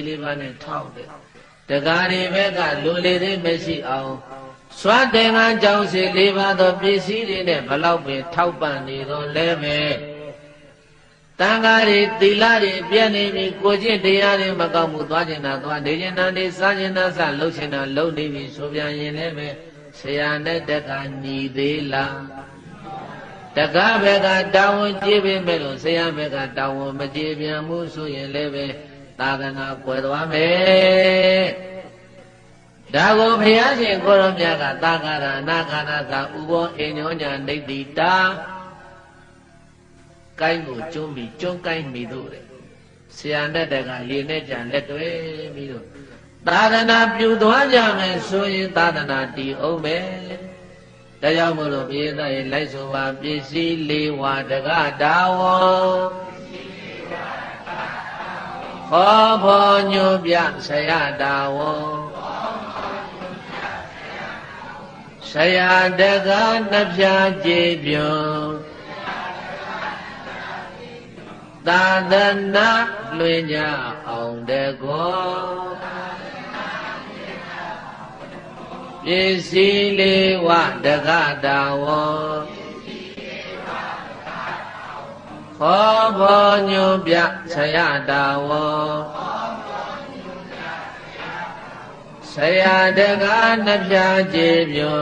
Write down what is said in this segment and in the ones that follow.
လေးပါးနဲ့ထောက်တယ်တကားတွေဘက်ကလူလေးတွေမရှိအောင်စွမ်းတင်ကကြောင့်စီလေးပါးသောပစ္စည်းတွေနဲ့ဘလောက်ပင်ထောက်ပံ့နေတော့လဲပဲတန်ခါးတွေသီလတွေပြည့်နေပြီကိုကျင့်တရားတွေမကောက်မှုသွားကျင်တာသွားနေကျင်တာနေစားကျင်တာစားလှုပ်ကျင်တာလှုပ်နေပြီဆိုပြန်ရင်လည်းပဲဆရာနဲ့တက္ကညီသေးလားတက္ကဘက်ကတာဝန်ကြည့်ပေးမယ်လို့ဆရာဘက်ကတာဝန်မကြည့်ပြန်မှုဆိုရင်လည်းပဲသာသနာကွယ်သွားမယ်ဒါကိုဘုရားရှင်ကိုရောမြတ်ကသာကာရအနာခန္ဓာသာဥဘောအိညောညာနေတိတာကိုင်းကိုကျွန်းပြီးကျွန်းကိုင်းမိတို့တဲ့ဆရာနဲ့တကရေနဲ့ကြံလက်တွဲပြီးတော့သာသနာပြုသွားကြမယ်ဆိုရင်သာသနာတည်အောင်ပဲဒါကြောင့်မို့လို့ပြေသားရဲ့လိုက်ဆိုပါပစ္စည်းလေးဝါတကတာဝောဟောဘောညွပြဆရာတာဝောဆရာတကနှပြကြည်ပြုံသာသနာလွင်ကြအောင်တကောပစ္စည်းလေးဝတကတာဝောဟောဘောညွပြဆရာတာဝောဆရာတကနှပြကြည်ပြုံ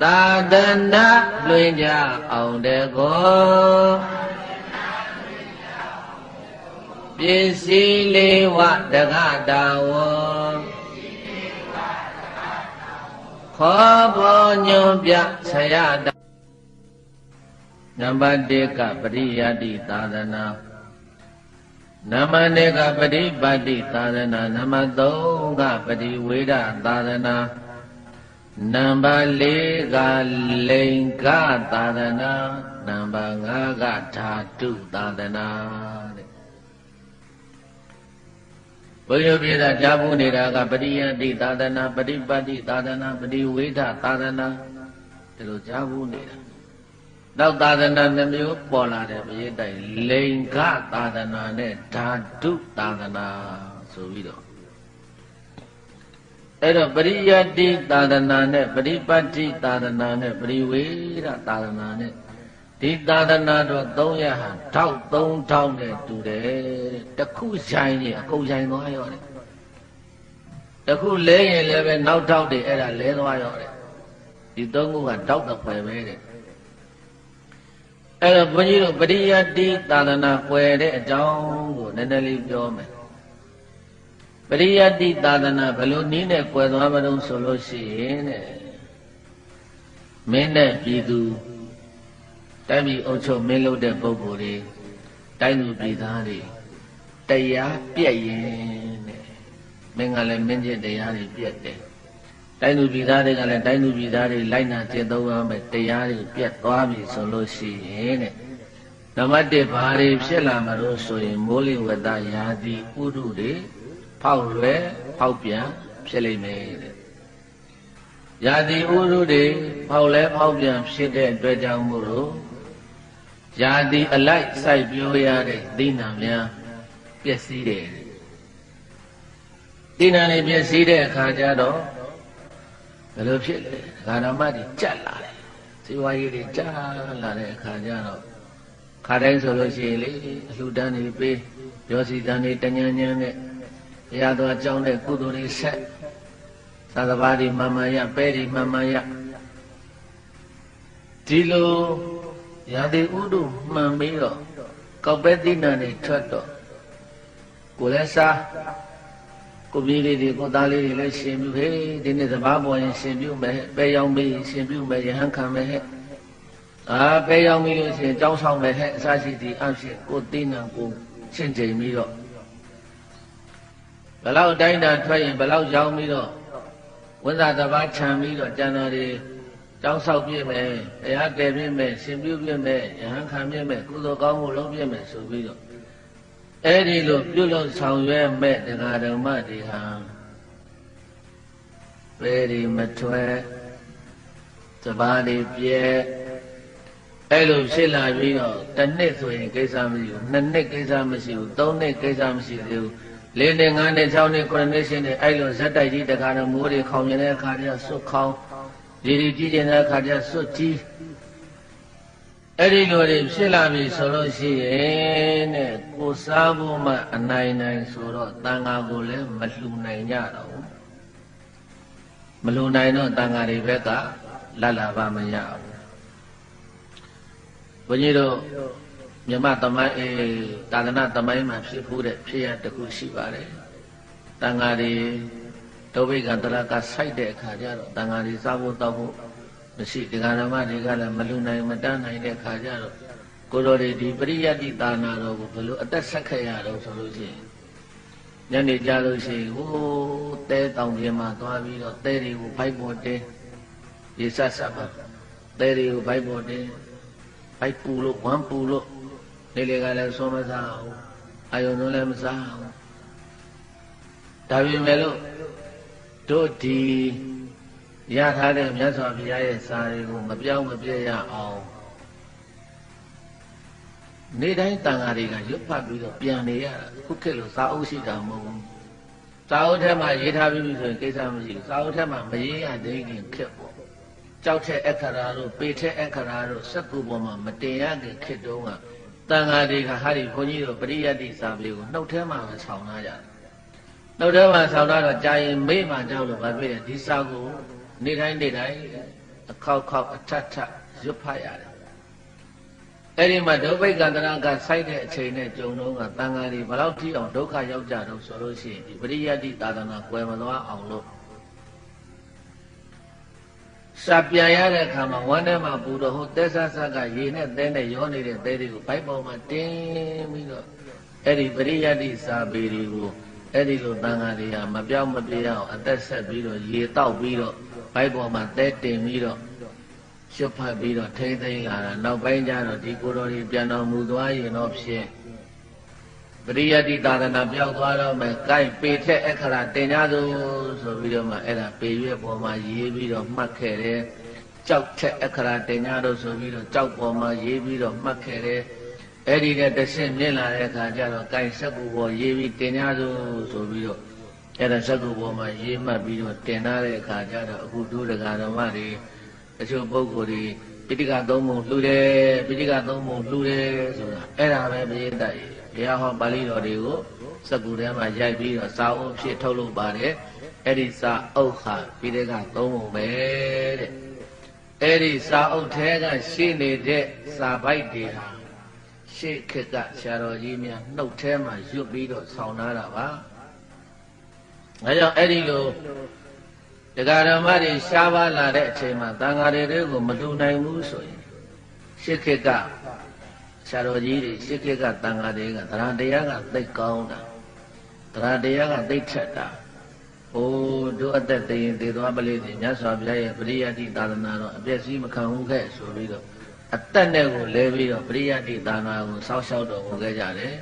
သာသနာလွင်ကြအောင်တကောပစ္စည်းလေးဝတကတာဝောခောဘောညွန်ပြဆရာတာနံပါတ်1ကပရိယတိသာသနာနံပါတ်2ကပရိပတ်တိသာသနာနံပါတ်3ကပရိဝေဒသာသနာနံပါတ်4ကလိင်္ဂသာသနာနံပါတ်5ကဓာတုသာသနာတဲ့ဘုရားပြည်သာကြားဖို့နေတာကပရိယတိသာသနာပရိပတ်တိသာသနာပရိဝေဒသာသနာဒီလိုကြားဖို့နေတာနောက်သာသနာနှမျိုးပေါ်လာတဲ့ပြည်တိုင်လိင်္ဂသာသနာနဲ့ဓာတုသာသနာဆိုပြီးတော့အဲ့တော့ပရိယတိသာသနာနဲ့ပရိပတ်တိသာသနာနဲ့ပရိဝေဒသာသနာနဲ့ဒီသာသနာတော့300ဟာ1300နဲ့တူတယ်တခုဆိုင်ရင်အကုန်ဆိုင်သွားရောတယ်တခုလဲရင်လည်းပဲနောက်ထောက်တွေအဲ့ဒါလဲသွားရောတယ်ဒီ3ခုကတောက်တော့ပဲပဲတဲ့အဲ့တော့ဘုန်းကြီးတို့ပရိယတိသာသနာွယ်တဲ့အကြောင်းကိုနည်းနည်းလေးပြောမယ်ပရိယတိသာသနာဘယ်လိုနည်းနဲ့ကွယ်သွားမလို့ဆိုလို့ရှိရင်တဲ့မင်းနဲ့ပြည်သူတိုင်းပြည်အုပ်ချုပ်မင်းလုပ်တဲ့ပုဂ္ဂိုလ်တွေတိုင်းသူပြည်သားတွေတရားပြည့်ရင်တဲ့မင်းကလည်းမင်းကျင့်တရားတွေပြည့်တယ်တိုင်းသူပြည်သားတွေကလည်းတိုင်းသူပြည်သားတွေလိုက်နာကျင့်သုံးရမယ်တရားတွေပြည့်သွားပြီဆိုလို့ရှိရင်တဲ့နံပါတ်1ဘာတွေဖြစ်လာမှာလို့ဆိုရင်မိုးလေဝသရာသီဥတုတွေဖောက်လွယ်ဖောက်ပြန်ဖြစ်လိမ့်မယ်တဲ့ရာသီဥတုတွေဖောက်လဲဖောက်ပြန်ဖြစ်တဲ့အတွက်ကြောင့်မို့လို့ရာသီအလိုက်စိုက်ပျိုးရတဲ့သီးနှံများပျက်စီးတယ်သီးနှံတွေပျက်စီးတဲ့အခါကျတော့ဘယ်လိုဖြစ်လဲဂါရမတွေကြက်လာတယ်ဇီဝရေးတွေကြက်လာတဲ့အခါကျတော့ခါတိုင်းဆိုလို့ရှိရင်လေအလှူဒန်းတွေပေးရောစီတန်းတွေတញ្ញញ្ញမ်းနဲ့ရသောအကြောင်းနဲ့ကုသိုလ်တွေဆက်သာသဘာတွေမှန်မှန်ရပဲတွေမှန်မှန်ရဒီလိုရာသီဥတုမှန်ပြီးတော့ကောက်ပဲသီးနှံတွေထွက်တော့ကိုယ်လည်းစားကိုပြည်လေးတွေကိုသားလေးတွေလည်းရှင်ပြုဟဲ့ဒီနေ့သဘာပေါ်ရင်ရှင်ပြုမယ်ပဲရောင်ပြီးရှင်ပြုမယ်ယဟန်ခံမယ်ဟဲ့ပဲရောင်ပြီးလို့ရှင်ကြောင်းဆောင်မယ်ဟဲ့အစရှိသည့်အဖြစ်ကိုသီးနှံကိုရှင်းချိန်ပြီးတော့ဘလောက်တိုင်းတာထွက်ရင်ဘလောက်ရောင်းပြီးတော့ဝိဇ္ဇာတဘာခြံပြီးတော့ကျန်တော်တွေကြောင်းဆောက်ပြည့်မယ်တရားတည်ပြည့်မယ်ရှင်ပြုပြည့်မယ်ယဟန်ခံပြည့်မယ်ကုသိုလ်ကောင်းမှုလုပ်ပြည့်မယ်ဆိုပြီးတော့အဲ့ဒီလိုပြုလုပ်ဆောင်ရွက်မဲ့တရားဓမ္မတွေဟာဘယ်ဒီမထွက်တဘာတွေပြဲ အဲ့လိုဖြစ်လာပြီးတော့တစ်နှစ်ဆိုရင်ကိစ္စမရှိဘူးနှစ်နှစ်ကိစ္စမရှိဘူးသုံးနှစ်ကိစ္စမရှိသေးဘူးလေးနှစ်ငါးနှစ်၆နှစ်9နှစ်10နှစ်အဲ့လိုဇက်တိုက်ကြီးတခါတော့မိုးတွေခေါင်နေတဲ့အခါကျဆွတ်ခေါင်ရေဒီကြီးတဲ့အခါကျဆွတ်ကြီးအဲ့ဒီလိုတွေဖြစ်လာပြီဆိုလို့ရှိရင်တဲ့ကိုစားဖို့မှအနိုင်နိုင်ဆိုတော့တန်ဃာကိုလည်းမလှူနိုင်ကြတော့ဘူးမလှူနိုင်တော့တန်ဃာတွေဘက်ကလတ်လာပါမရဘူးဘုန်းကြီးတို့မြမသမိုင်းသာသနာသမိုင်းမှာဖြစ်ဖို့တဲ့ဖြစ်ရတခုရှိပါတယ်တန်ဃာတွေဒုဗိကတရကစိုက်တဲ့အခါကျတော့တန်ဃာတွေစားဖို့တောက်ဖို့မရှိဒီဃာရမတွေကလည်းမလူနိုင်မတန်းနိုင်တဲ့အခါကျတော့ကိုတော်တွေဒီပရိယတ္တိသာနာတော်ကိုဘယ်လိုအသက်ဆက်ခဲ့ရတော့ဆိုလို့ရှိရင်ညနေကြလို့ရှိရင်ဟိုတဲတောင်ပြင်မှာသွားပြီးတော့တဲတွေကိုဖိုက်ပေါ်တင်းရေဆက်ဆက်ပါတဲတွေကိုဖိုက်ပေါ်တင်းဖိုက်ပူလို့ဝမ်းပူလို့နေလေကလည်းဆုံးမစားအောင်အာယုံလုံးလည်းမစားအောင်ဒါပေမဲ့လို့တို့ဒီရထားတဲ့မြတ်စွာဘုရားရဲ့စာတွေကိုမပြောင်းမပြည့်ရအောင်နေတိုင်းတန်ဃာတွေကရွတ်ဖတ်ပြီးတော့ပြန်နေရတာခုခေတ်လိုစာအုပ်ရှိတာမဟုတ်ဘူးစာအုပ်ထဲမှာရေးထားပြီးဆိုရင်ကိစ္စမရှိဘူးစာအုပ်ထဲမှာမရေးရသေးခင်ခေတ်ပေါ့ကြောက်တဲ့အခရာတို့ပေတဲ့အခရာတို့စက်ကူပေါ်မှာမတင်ရခင်ခေတ်တုန်းကတန်ဃာတွေကဟာဒီဘုန်းကြီးတို့ပရိယတ္တိစာပေကိုနှုတ်ထဲမှာဆောင်လာကြတယ်နှုတ်ထဲမှာဆောင်တော့ကြာရင်မေ့မှကြောက်လို့ဗာပြည့်တယ်ဒီစာကိုနေတိုင်းအခောက်အထက်ရွတ်ဖတ်ရတယ်အဲ့ဒီမှာဒုဗိကန္တရာကစိုက်တဲ့အချိန်နဲ့ကြုံတော့ကတန်ဃာတွေဘယ်လောက်ထိအောင်ဒုက္ခရောက်ကြတော့ဆိုလို့ရှိရင်ဒီပရိယတ္တိသာသနာကွယ်မသွားအောင်လို့စာပြန်ရတဲ့အခါမှာဝမ်းထဲမှာပူတော့ဟိုတဲဆဆကရေနဲ့တဲနဲ့ရောနေတဲ့တဲတွေကိုဘိုက်ပေါ်မှာတင်းပြီးတော့အဲ့ဒီပရိယတ္တိစာပေတွေကိုအဲ့ဒီလိုတန်ဃာတွေကမပြောင်းမပြေအောင်အသက်ဆက်ပြီးတော့ရေတောက်ပြီးတော့ဘိုက်ပေါ်မှာတဲတင်ပြီးတော့ရွတ်ဖတ်ပြီးတော့ထိမ့်သိမ့်လာတာနောက်ပိုင်းကျတော့ဒီကိုယ်တော်ကြီးပြန်တော်မူသွားရင်တော့ဖြင့်ပရိယတ္တိသာသနာပြောက်သွားတော့မယ်ကိုက်ပေထက်အခရာတင်ကြသို့ဆိုပြီးတော့မှအဲ့ဒါပေရွက်ပေါ်မှာရေးပြီးတော့မှတ်ခဲ့တယ်ကြောက်ထက်အခရာတင်ကြသို့ဆိုပြီးတော့ကြောက်ပေါ်မှာရေးပြီးတော့မှတ်ခဲ့တယ်အဲ့ဒီနဲ့တစ်ဆင့်မြင်လာတဲ့အခါကျတော့ကိုက်စက်ကူပေါ်ရေးပြီးတင်ကြသို့ဆိုပြီးတော့အဲ့ဒါစက်ကူပေါ်မှာရေးမှတ်ပြီးတော့တင်ထားတဲ့အခါကျတော့အခုတို့တရားတော်မတွေတချို့ပုဂ္ဂိုလ်တွေပိဋကသုံးပုံလှူတယ်ပိဋကသုံးပုံလှူတယ်ဆိုတာအဲ့ဒါပဲပြည့်တတ်ဘုရားဟောပါဠိတော်တွေကိုစက္ကူထဲမှာရိုက်ပြီးတော့စာအုပ်ဖြစ်ထုတ်လုပ်ပါတယ်အဲ့ဒီစာအုပ်ဟာပိဋကသုံးပုံပဲတဲ့အဲ့ဒီစာအုပ်ထဲကရှိနေတဲ့စာပိုက်တွေဟာရှေ့ခေတ်ကဆရာတော်ကြီးများနှုတ်ထဲမှာရွတ်ပြီးတော့ဆောင်းထားတာပါဒါကြောင့်အဲ့ဒီလိုတရားဓမ္မတွေရှားပါလာတဲ့အချိန်မှာတန်ဃာတွေကိုမလူနိုင်ဘူးဆိုရင်ရှစ်ခေတ်ကဆရာတော်ကြီးတွေရှစ်ခေတ်ကတန်ဃာတွေကသရတရားကသိကောင်းတာသရတရားကသိထက်တာဟိုတို့အသက်သိရင်သေသွားပလိသေမြတ်စွာဘုရားရဲ့ပရိယတ္တိသာသနာတော်အပြည့်စည်းမခံဘူးခဲ့ဆိုပြီးတော့အသက်နဲ့ကိုလဲပြီးတော့ပရိယတ္တိသာသနာကိုစောင့်ရှောက်တော်မူခဲ့ကြတယ်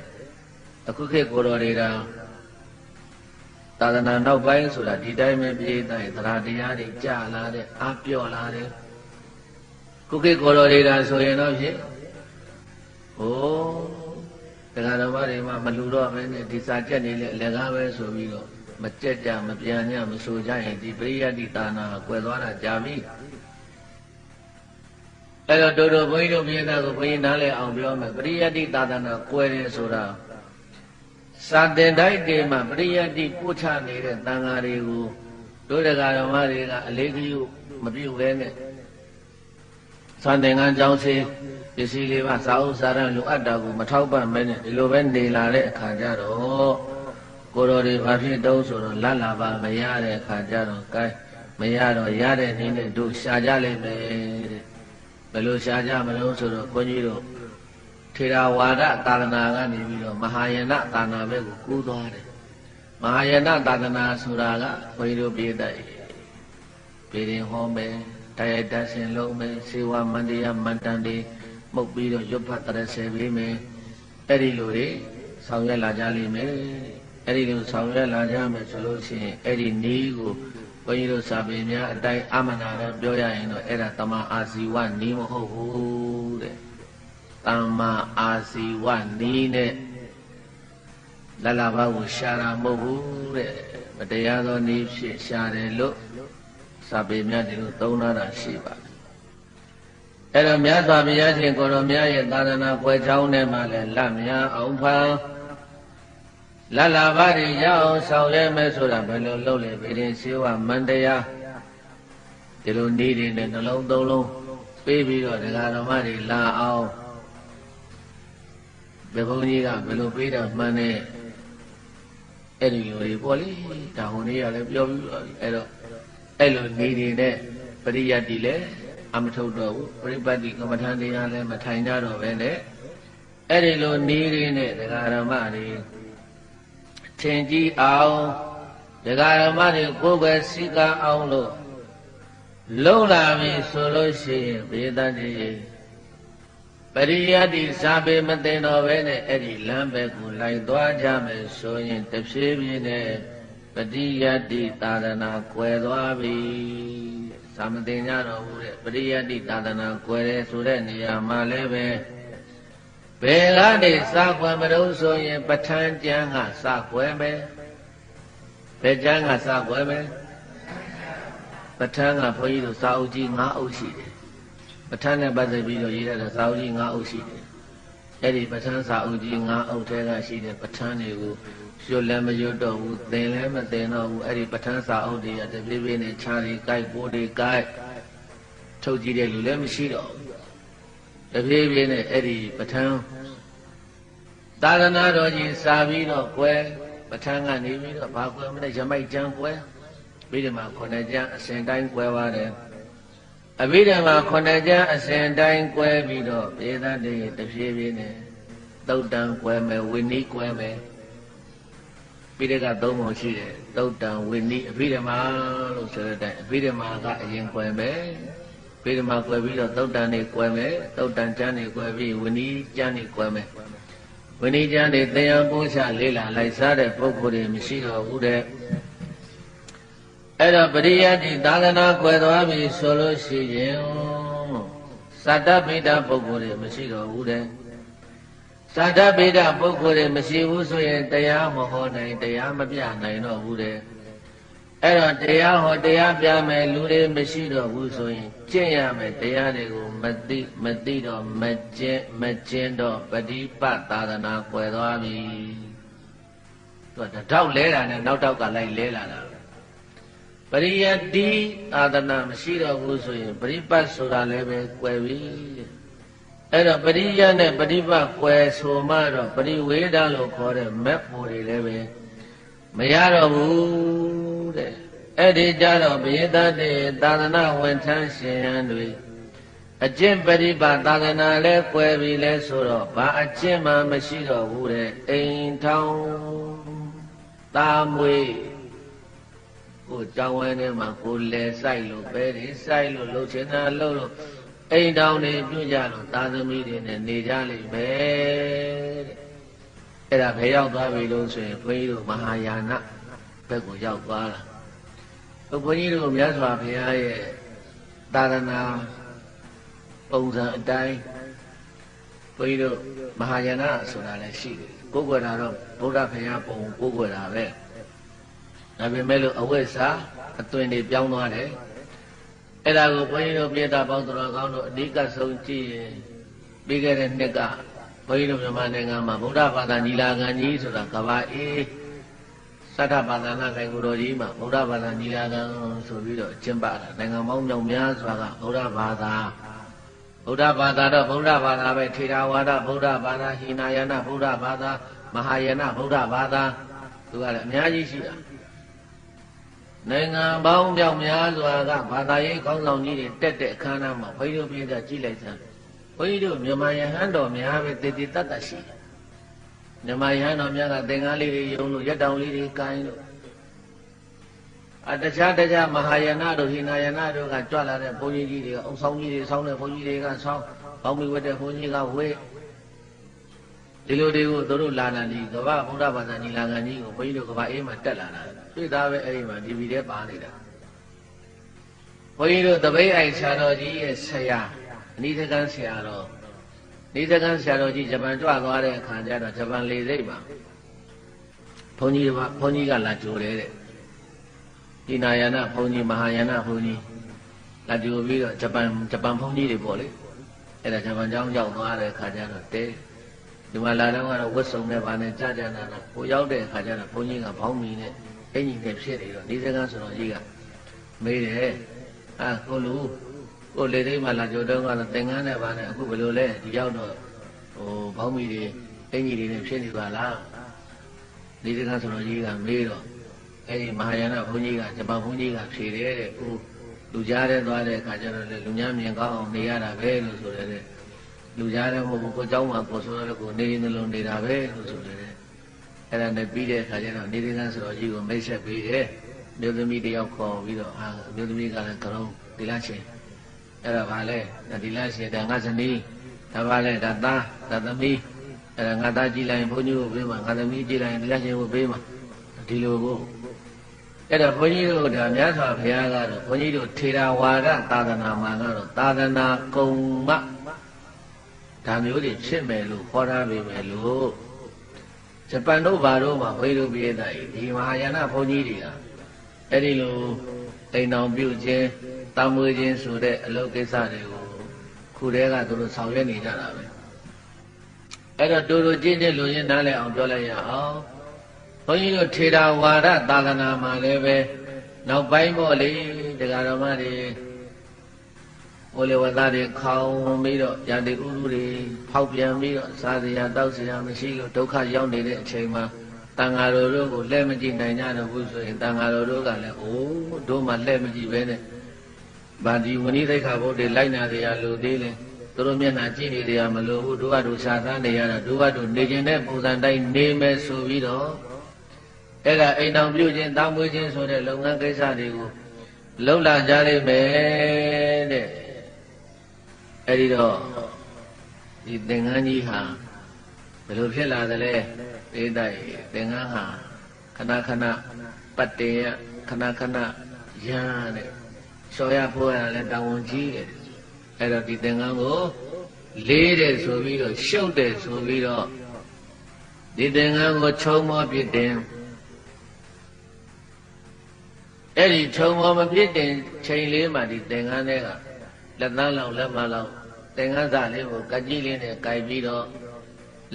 အခုခေတ်ကိုတော်တွေကသာသနာနောက်ပိုင်းဆိုတာဒီတိုင်းပဲပြေးတိုင်းသရတရားတွေကြာလာတဲ့အားပြော့လာတဲ့ခုခေတ်ကိုတော်တွေကဆိုရင်တော့ဖြင့်ဟိုတရားတော်ဘာတွေမှမလူတော့ပဲနဲ့ဒီစာကြက်နေလေအလကားပဲဆိုပြီးတော့မကြက်ကြမပြန်ညမဆိုကြရင်ဒီပရိယတ္တိသာနာကွယ်သွားတာကြာပြီအဲ့တော့တို့ဘုန်းကြီးတို့ပြည်သားကိုဘုန်းကြီးနားလည်အောင်ပြောမယ်ပရိယတ္တိသာနာကွယ်တယ်ဆိုတာစာတင်တိုက်တွေမှာပရိယတ္တိပို့ချနေတဲ့တန်ဃာတွေကိုတို့တရားတော်မတွေကအလေးကြီးမပြုတ်ပဲနဲ့စာသင်္ကန်းကျောင်းစီပစ္စည်းလေးပါစာအုပ်စာတမ်းလိုအပ်တာကိုမထောက်ပံ့မဲနဲ့ဒီလိုပဲနေလာတဲ့အခါကျတော့ကိုတော်တွေဘာဖြစ်တုံးဆိုတော့လတ်လာပါမရတဲ့အခါကျတော့ကဲမရတော့ရတဲ့နည်းနဲ့တို့ရှာကြလိမ့်မယ်တဲ့ဘယ်လိုရှာကြမလို့ဆိုတော့ခွန်ကြီးတို့ထေရဝါဒသာသနာကနေပြီးတော့မဟာယာနသာသနာဘက်ကိုကူးသွားတယ်မဟာယာနသာသနာဆိုတာကခွန်ကြီးတို့ပြည်တဲ့ပြည်ရင်ဟောမယ်တရားတဆင်လုံးမယ်စေဝမန္တရားမန္တန်တွေမှုတ်ပြီးတော့ရွတ်ဖတ်တရဆယ်ပေးမယ်အဲ့ဒီလိုတွေဆောင်ရွက်လာကြလိမ့်မယ်အဲ့ဒီလိုဆောင်ရွက်လာကြမယ်ဆိုလို့ရှိရင်အဲ့ဒီနီးကိုဘုန်းကြီးတို့စာပေများအတိုင်းအမနာနဲ့ပြောရရင်တော့အဲ့ဒါတမအာဇီဝနီးမဟုတ်ဘူး တဲ့တမ္မာအာစီဝနီးနဲ့လလဘကိုရှာတာမဟုတ်ဘူးတဲ့မတရားသောနည်းဖြင့်ရှာတယ်လို့စာပေများဒီလိုသုံးလာတာရှိပါတယ်အဲ့တော့မြတ်စွာဘုရားရှင်ကိုရောမြတ်ရဲ့သာသနာပွဲချောင်းထဲမှာလည်းလက်များအောင်ဖန်လလဘတွေရအောင်ဆောင်ရွက်မယ်ဆိုတာဘယ်လိုလုပ်လဲဗေဒင်စေဝမန္တရားဒီလိုနေတွေနဲ့နှလုံးသုံးလုံးပေးပြီးတော့ဒကာတော်မတွေလာအောင်ဘယ်ဘုန်းကြီးကဘယ်လိုပေးတာမှန်းနဲ့အဲ့ဒီလိုတွေပေါ့လေဒါဟိုနေ့ကလည်းပြောပြီးအဲ့တော့အဲ့လိုနေတွေနဲ့ပရိယတ်တိလည်းအမထုတ်တော့ဘူးပရိပတ်တိကမ္မထာတရားလည်းမထိုင်ကြတော့ပဲနဲ့အဲ့ဒီလိုနေတွေနဲ့ဒကာတော်မတွေထင်ကြီးအောင်ဒကာဓမ္မတွေကိုယ်ပဲစိကအောင်လို့လုံလာပြီဆိုလို့ရှိရင်ဘေဒတ်တိပရိယတ်တိစာပေမသိတော့ပဲနဲ့အဲ့ဒီလမ်းဘက်ကိုလိုက်သွားကြမယ်ဆိုရင်တဖြည်းဖြည်းနဲ့ပရိယတ်တိသာသနာကွယ်သွားပြီစာမသိကြတော့ဘူးတဲ့ပရိယတ်တိသာသနာကွယ်တယ်ဆိုတဲ့နေရာမှာလည်းပဲဘယ်ကနေစာကွယ်မလို့ဆိုရင်ပဋ္ဌာန်းကျမ်းကစာကွယ်မယ်ဘယ်ကျမ်းကစာကွယ်မယ်ပဋ္ဌာန်းကဘုန်းကြီးတို့စာအုပ်ကြီး9အုပ်ရှိတယ်ပဋ္ဌာန်းနဲ့ပတ်သက်ပြီးတော့ရေးရတဲ့စာအုပ်ကြီး9အုပ်ရှိတယ်အဲ့ဒီပဋ္ဌာန်းစာအုပ်ကြီး9အုပ်ထဲကရှိတဲ့ပဋ္ဌာန်းတွေကိုရွတ်လည်းမရွတ်တော့ဘူးသင်လည်းမသင်တော့ဘူးအဲ့ဒီပဋ္ဌာန်းစာအုပ်တွေကတပြေးပြေးနဲ့ခြားတွေကြိုက်ပိုးတွေကြိုက်ထုတ်ကြည့်တဲ့လူလည်းမရှိတော့ဘူးတပြေးပြေးနဲ့အဲ့ဒီပဋ္ဌာန်းသာသနာတော်ကြီးစာပြီးတော့ကွယ်ပဋ္ဌာန်းကနေပြီးတော့ဘာကွယ်မလဲရမိုက်ကျမ်းကွယ်ပြီးဒီမှာခုနှစ်ကျမ်းအစဉ်တိုင်းကွယ်ပါတယ်အဘိဓမ္မာခုနှစ်ကျမ်းအစဉ်တိုင်းကွယ်ပြီးတော့ဘေဒတ်တွေတဖြည်းဖြည်းနဲ့သုတ်တံကွယ်မယ်ဝိနည်းကွယ်မယ်ပြီးတဲ့ကသုံးပုံရှိတယ်သုတ်တံဝိနည်းအဘိဓမ္မာလို့ဆိုတဲ့အတိုင်းအဘိဓမ္မာကအရင်ကွယ်မယ်အဘိဓမ္မာကွယ်ပြီးတော့သုတ်တံတွေကွယ်မယ်သုတ်တံကျမ်းတွေကွယ်ပြီးဝိနည်းကျမ်းတွေကွယ်မယ်ဝိနည်းကျမ်းတွေသင်ရပို့ချလေးလာလိုက်စားတဲ့ပုဂ္ဂိုလ်တွေမရှိတော့ဘူးတဲ့အဲ့တော့ပရိယတ်တိသာသနာကွယ်သွားပြီဆိုလို့ရှိရင်သတ္တဗိဒပုဂ္ဂိုလ်တွေမရှိတော့ဘူးတဲ့သတ္တဗိဒပုဂ္ဂိုလ်တွေမရှိဘူးဆိုရင်တရားမဟောနိုင်တရားမပြနိုင်တော့ဘူးတဲ့အဲ့တော့တရားဟောတရားပြမယ်လူတွေမရှိတော့ဘူးဆိုရင်ကျင့်ရမယ်တရားတွေကိုမသိတော့မကျင့်တော့ပฏิပတ်သာသနာကွယ်သွားပြီသူကတောက်လဲတာနဲ့နောက်တောက်ကလိုက်လဲလာတာပရိယတ်တိသာသနာမရှိတော့ဘူးဆိုရင်ပฏิပတ်ဆိုတာလည်းပဲကွယ်ပြီအဲ့တော့ပရိယတ်နဲ့ပฏิပတ်ကွယ်ဆိုမှတော့ပရိဝေဒလို့ခေါ်တဲ့မက်ဖို့တွေလည်းပဲမရတော့ဘူးတဲ့အဲ့ဒီကြတော့ဘိယတတေသာသနာဝန်ထမ်းရှင်ရန်တွေအကျင့်ပฏิပတ်သာသနာလဲကွယ်ပြီလဲဆိုတော့ဘာအကျင့်မှမရှိတော့ဘူးတဲ့အိမ်ထောင်သားမွေးကိုကြောင်းဝဲထဲမှာကိုလဲဆိုင်လို့ပဲတွေဆိုင်လို့လှုပ်ချင်တာလှုပ်လို့အိမ်တောင်တွေပြုကြလို့သားသမီးတွေနဲ့နေကြလိမ့်မယ်တဲ့အဲ့ဒါဘယ်ရောက်သွားပြီလို့ဆိုရင်ဘုန်းကြီးတို့မဟာယာနဘက်ကိုရောက်သွားတာဘုန်းကြီးတို့မြတ်စွာဘုရားရဲ့သာသနာပုံစံအတိုင်းဘုန်းကြီးတို့မဟာယာနဆိုတာလည်းရှိတယ်ကိုယ်ကွယ်တာတော့ဗုဒ္ဓဘုရားပုံကိုယ်ကွယ်တာပဲဒါပေမဲ့လို့အဝိဇ္ဇာအသွင်တွေပြောင်းသွားတယ်အဲ့ဒါကိုဘုန်းကြီးတို့ပြည်သားပေါင်းတော်ကောင်းတို့အဓိကဆုံးကြည့်ရင်ပြီးခဲ့တဲ့နှစ်ကဘုန်းကြီးတို့မြန်မာနိုင်ငံမှာဗုဒ္ဓဘာသာညီလာခံကြီးဆိုတာကဘာအေးသတ္တဘာသာနာခိုင်ကိုတော်ကြီးမှာဗုဒ္ဓဘာသာညီလာခံဆိုပြီးတော့ကျင်းပတာနိုင်ငံပေါင်းမြောက်များစွာကဗုဒ္ဓဘာသာတော့ဗုဒ္ဓဘာသာပဲထေရဝါဒဗုဒ္ဓဘာသာဟိနာယနာဗုဒ္ဓဘာသာမဟာယာနဗုဒ္ဓဘာသာသူကလည်းအများကြီးရှိတာနိုင်ငံပေါင်းမြောက်များစွာကဘာသာရေးကောင်းဆောင်ကြီးတွေတက်တဲ့အခမ်းအနားမှာဘုန်းကြီးတို့ပြည်သားကြည့်လိုက်စမ်းဘုန်းကြီးတို့မြန်မာယဟန်တော်များပဲတည်တည်တတ်တတ်ရှိတယ်မြန်မာယဟန်တော်များကသင်္ကန်းလေးတွေယုံလို့ရက်တောင်လေးတွေကိုင်းလို့တခြားမဟာယာနတို့ဟိနာယနာတို့ကကြွလာတဲ့ဘုန်းကြီးကြီးတွေကအုံဆောင်ကြီးတွေဆောင်းတဲ့ဘုန်းကြီးတွေကဆောင်းပေါင်းပြီးဝတ်တဲ့ဘုန်းကြီးကဝေးဒီလိုတွေကိုတို့လာလာဒီကမ္ဘာဗုဒ္ဓဘာသာညီလာခံကြီးကိုဘုန်းကြီးတို့ကမ္ဘာအေးမှာတက်လာတာတွေ့သားပဲအဲ့ဒီမှာဒီဗီထဲပါနေတာဘုန်းကြီးတို့တပိတ်အိုင်ဆရာတော်ကြီးရဲ့ဆရာအနိဒကံဆရာတော် နေစကန်ဆရာတော်ကြီးဂျပန်ကြွသွားတဲ့အခါကျတော့ဂျပန်လေစိတ်ပါဘုန်းကြီးကလာကြိုတယ်တဲ့ဒီနာယနာဘုန်းကြီးမဟာယနာဘုန်းကြီးလာကြိုပြီးတော့ဂျပန်ဘုန်းကြီးတွေပေါ့လေအဲ့ဒါဂျပန်ကျောင်းရောက်သွားတဲ့အခါကျတော့တဲဒီမှာလာတော့ကတော့ဝတ်စုံနဲ့ဗာနဲ့ကြာကြာနာနာကိုရောက်တဲ့အခါကျတော့ဘုန်းကြီးကဘောင်းမီနဲ့အင်ကြီးနဲ့ဖြစ်နေတော့နေစကန်ဆိုတော်ကြီးကမေးတယ်ကိုလူကိုလေသိမ်းမှလာကြိုတော့ကတော့သင်္ကန်းနဲ့ဗာနဲ့အခုဘယ်လိုလဲဒီရောက်တော့ဘောင်းမီတွေအင်ကြီးတွေနဲ့ဖြစ်နေပါလားနေစကန်ဆိုတော်ကြီးကမေးတော့အဲ့ဒီမဟာယာနဘုန်းကြီးကဂျပန်ဘုန်းကြီးကဖြေတယ်တဲ့လူကြားတဲ့သွားတဲ့အခါကျတော့လေလူများမြင်ကောင်းအောင်နေရတာပဲလို့ဆိုတယ်တဲ့လူကြားတဲ့မဟုတ်ဘူးကိုเจ้าမှာကိုဆိုတော့ကိုနေနေလုံးနေတာပဲလို့ဆိုတယ်အဲ့ဒါနဲ့ပြီးတဲ့အခါကျတော့နေစကန်ဆိုတော်ကြီးကိုမိတ်ဆက်ပေးတယ်မြို့သမီးတယောက်ခေါ်ပြီးတော့မြို့သမီးကလည်းကရုံးဒီလားရှင်အဲ့ဒါဗာလဲဒီလားရှင်ဒါငါဇနီးဒါဗာလဲဒါသားဒါသမီးအဲ့ဒါငါသားကြည့်လိုက်ဘုန်းကြီးကိုပေးမှာငါသမီးကြည့်လိုက်ဒီလားရှင်ကိုပေးမှာဒီလိုကိုအဲ့ဒါဘုန်းကြီးတို့ဒါမြတ်စွာဘုရားကတော့ဘုန်းကြီးတို့ထေရဝါဒသာသနာမှာကတော့သာသနာကုံမဒါမျိုးတွေဖြစ်မယ်လို့ခေါ်ထားပေမဲ့လို့ဂျပန်တို့ဘာတို့မှာဘုန်းကြီးတို့ပြည်သားကြီးဒီမဟာယာနဘုန်းကြီးတွေကအဲ့ဒီလိုတိမ်တောင်ပြုခြင်းတာမွေခြင်းဆိုတဲ့အလုပ်ကိစ္စတွေကိုခုတည်းကသူတို့ဆောင်ရွက်နေကြတာပဲအဲ့တော့တူတူချင်းချင်းလူချင်းနားလည်အောင်ပြောလိုက်ရအောင်ဘုန်းကြီးတို့ထေရဝါဒသာသနာမှာလည်းပဲနောက်ပိုင်းပေါ့လေတရားတော်မတွေဟိုလေဝသတွေခေါင်းပြီးတော့ယန္တိဥရုတွေဖောက်ပြန်ပြီးတော့စားစရာတောက်စရာမရှိလို့ဒုက္ခရောက်နေတဲ့အချိန်မှာတန်ဃာတော်တို့ကိုလက်မကြည့်နိုင်ကြတော့ဘူးဆိုရင်တန်ဃာတော်တို့ကလည်းတို့မှလက်မကြည့်ပဲနဲ့ဗာဒီဝဏိသိက္ခာဘုဒ္ဓလိုက်နာကြရလို့သေးတယ်သူတို့မျက်နှာကြည့်နေကြမလို့ဘူးတို့ကတို့ရှားသားနေရတာတို့ကတို့နေကျင်တဲ့ပုံစံတိုင်းနေမယ်ဆိုပြီးတော့အဲ့ဒါအိမ်တော်ပြုခြင်းတောင်းမွေးခြင်းဆိုတဲ့လုပ်ငန်းကိစ္စတွေကိုလှုပ်လာကြလိမ့်မယ်တဲ့အဲ့ဒီတော့ဒီသင်္ကန်းကြီးဟာဘယ်လိုဖြစ်လာသလဲဒေသရေသင်္ကန်းဟာခဏခဏပတ်တင်ရခဏခဏရမ်းတဲ့လျှော်ရဖိုးရလည်းတောင်းဝန်ကြီးတယ်အဲ့တော့ဒီသင်္ကန်းကိုလေးတယ်ဆိုပြီးတော့ရှုပ်တယ်ဆိုပြီးတော့ဒီသင်္ကန်းကိုချုံမောပြစ်တင်အဲ့ဒီချုံမောမပြစ်တင်ချိန်လေးမှဒီသင်္ကန်းတွေကလက်သားလောက်လက်မလောက်သင်္ကန်းစာလေးကိုကကြီးလေးနဲ့ကြိုက်ပြီးတော့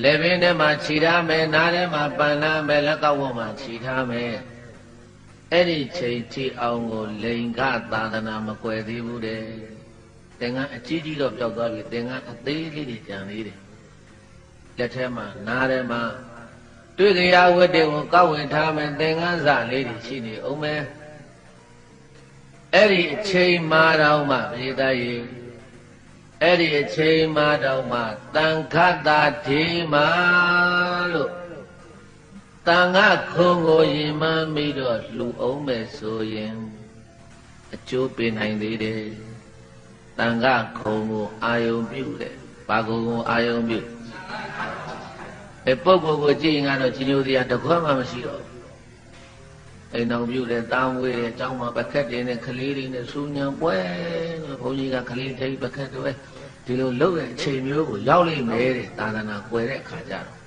လက်ပင်ထဲမှာခြိထားမယ်နားထဲမှာပန်ထားမယ်လက်ကောက်ဝတ်မှာခြိထားမယ်အဲ့ဒီချိန်ထိအောင်ကိုလိန်ကသာသနာမကွယ်သေးဘူးတဲ့သင်္ကန်းအကြီးကြီးတော့ပျောက်သွားပြီသင်္ကန်းအသေးလေးတွေကျန်သေးတယ်လက်ထဲမှာနားထဲမှာတွေ့ကြရဝတ်တွေကိုကောက်ဝင်ထားမယ်သင်္ကန်းစာလေးတွေရှိနေအောင်မယ်အဲ့ဒီအချိန်မှတော့မှပြည်သားရေအဲ့ဒီအချိန်မှတော့မှတန်ခတ်တာဒီမှာလို့တန်ခတ်ခုံကိုရင်မှန်းပြီးတော့လှူအောင်မယ်ဆိုရင်အကျိုးပေးနိုင်သေးတယ်တန်ခတ်ခုံကိုအာယုံပြုတယ်ဘာကုံကိုအာယုံပြုပုဂ္ဂိုလ်ကိုကြည့်ရင်ကတော့ကြီးညိုတရားတစ်ခွက်မှမရှိတော့အိမ်တော်ပြုတယ်တာဝေးတယ်အကြောင်းမှာပကက်တွေနဲ့ကလေးတွေနဲ့စူညံပွဲဘုန်းကြီးကကလေးတိတ်ပကက်တွေဒီလိုလုပ်တဲ့အချိန်မျိုးကိုရောက်လိမ့်မယ်တဲ့သာသနာကွယ်တဲ့အခါကျတော့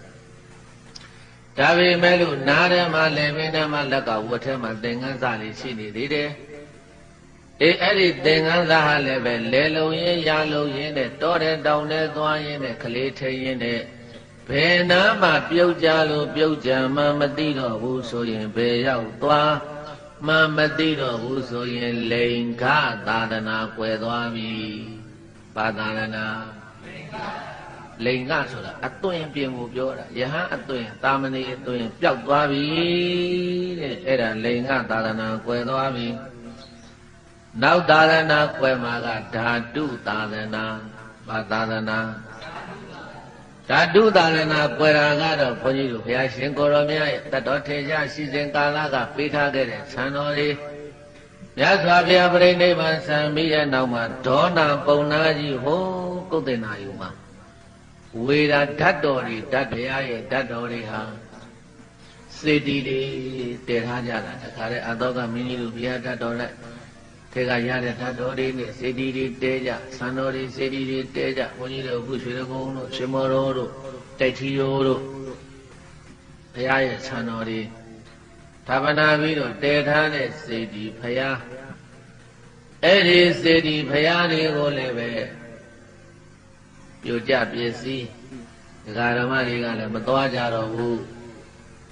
ဒါပေမဲ့လို့နားထဲမှာလည်းပင်ထဲမှာလက်ကဝတ်ထဲမှာသင်္ကန်းစာလေးရှိနေသေးတယ်အဲ့ဒီသင်္ကန်းစာဟာလည်းပဲလဲလုံရင်ရလုံရင်နဲ့တောတဲ့တောင်ထဲသွားရင်နဲ့ကလေးထိန်ရင်နဲ့ဘယ်နာမှပြုတ်ကြလို့ပြုတ်ကြမှမသိတော့ဘူးဆိုရင်ဘယ်ရောက်သွားမှမသိတော့ဘူးဆိုရင်လိန်ခသာသနာကွယ်သွားပြီဘာသာနာလိန်ခဆိုတာအသွင်ပြင်ကိုပြောတာယဟန်အသွင်တာမဏေအသွင်ပျောက်သွားပြီတဲ့အဲ့ဒါလိန်ခသာသနာကွယ်သွားပြီနောက်သာသနာကွယ်မှာကဓာတုသာသနာဘာသာနာဓာတုသာသနာကွယ်တာကတော့ဘုန်းကြီးတို့ဘုရားရှင်ကိုရောမြတ်ရဲ့တတော်ထေရရှိစဉ်ကာလကပေးထားခဲ့တဲ့ဆံတော်လေးမြတ်စွာဘုရားပြိဋိဘံဆံပြီးတဲ့နောက်မှာဒေါနာပုံနာကြီးဟိုကုသနာယုံမှာဝေရာဓာတ်တော်တွေဓာတ်တရားရဲ့ဓာတ်တော်တွေဟာစေတီတွေတည်ထားကြတာတခါလေအသောကမင်းကြီးတို့ဘုရားဓာတ်တော်နဲ့ ထေကရတဲ့ဓာတ်တော်တွေနဲ့စေတီတွေတဲကြဆန်တော်တွေစေတီတွေတဲကြဘုန်းကြီးတို့အခုရွှေကုန်းတို့ရွှေမော်တော်တို့တိုက်ထီရိုးတို့ဘုရားရဲ့ဆန်တော်တွေဌာပနာပြီးတော့တဲထားတဲ့စေတီဘုရားအဲ့ဒီစေတီဘုရားတွေကိုလည်းပဲပြိုကျပစ္စည်းဒကာဓမ္မတွေကလည်းမသွားကြတော့ဘူး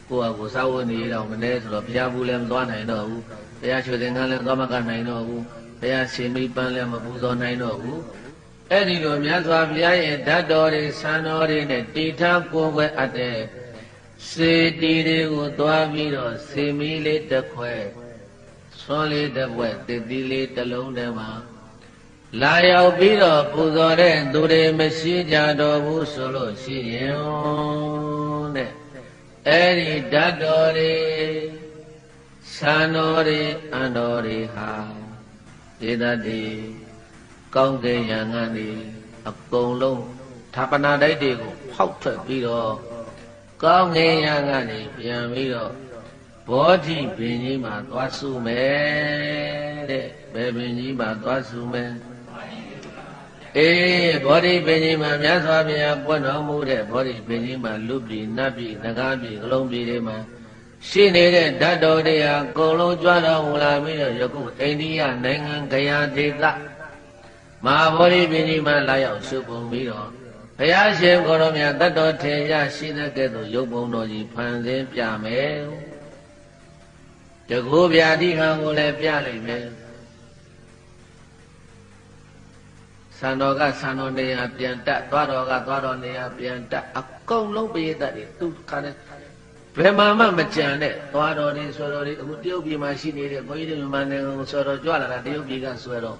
ကိုယ့်အကိုစာဝတ်နေတော့မနေဆိုတော့ဘုရားဘူးလည်းမသွားနိုင်တော့ဘူးဘုရားရွှေသင်္ကန်းလည်းသွားမကနိုင်တော့ဘူးဘုရားရှင်မိပန်းလည်းမပူဇော်နိုင်တော့ဘူးအဲ့ဒီလိုမြတ်စွာဘုရားရဲ့ဓာတ်တော်တွေဆံတော်တွေနဲ့တည်ထားကိုယ်ွယ်အပ်တဲ့စေတီတွေကိုသွားပြီးတော့စေမီးလေးတစ်ခွဲဆွမ်းလေးတစ်ပွဲတည်တည်လေးတစ်လုံးထဲမှာလာရောက်ပြီးတော့ပူဇော်တဲ့သူတွေမရှိကြတော့ဘူးဆိုလို့ရှိရင်တဲ့အဲ့ဒီဓာတ်တော်တွေဆံတော်တွေအံတော်တွေဟာဒေသတိကောင်းကင်ယံကနေအကုန်လုံးဌာပနာတိုက်တွေကိုဖောက်ထွက်ပြီးတော့ကောင်းကင်ယံကနေပြန်ပြီးတော့ဘောဓိပင်ကြီးမှာသွားစုမယ်တဲ့ဘယ်ပင်ကြီးမှာသွားစုမယ်အေးဘောဓိပင်ကြီးမှာမြတ်စွာဘုရားပွင့်တော်မူတဲ့ဘောဓိပင်ကြီးမှာလူပြည်နတ်ပြည်သကားပြည်ကလုံးပြည်တွေမှာရှိနေတဲ့ဓာတ်တော်တွေဟာအကုန်လုံးကြွတော်မူလာပြီးတော့ယခုအိန္ဒိယနိုင်ငံဂယာဒေသမဟာဗောဓိပင်ကြီးမှာလာရောက်စုပုံပြီးတော့ဘုရားရှင်ကိုရောမြတ်တတ်တော်ထေရရှိတဲ့ကဲ့သို့ရုပ်ပုံတော်ကြီးဖန်ဆင်းပြမယ်တကူဗျာတိဟံကိုလည်းပြလိုက်မယ်ဆံတော်ကဆံတော်နေရာပြန်တက်သွားတော်ကသွားတော်နေရာပြန်တက်အကုန်လုံးပိဋကတ်တွေသူခါနဲ့ဘယ်မှမကြံတဲ့သွားတော်တွေဆွဲတော်တွေအခုတရုတ်ပြည်မှာရှိနေတဲ့ဘုန်းကြီးတွေမြန်မာနိုင်ငံကိုဆွဲတော်ကြွလာတာတရုတ်ပြည်ကဆွဲတော်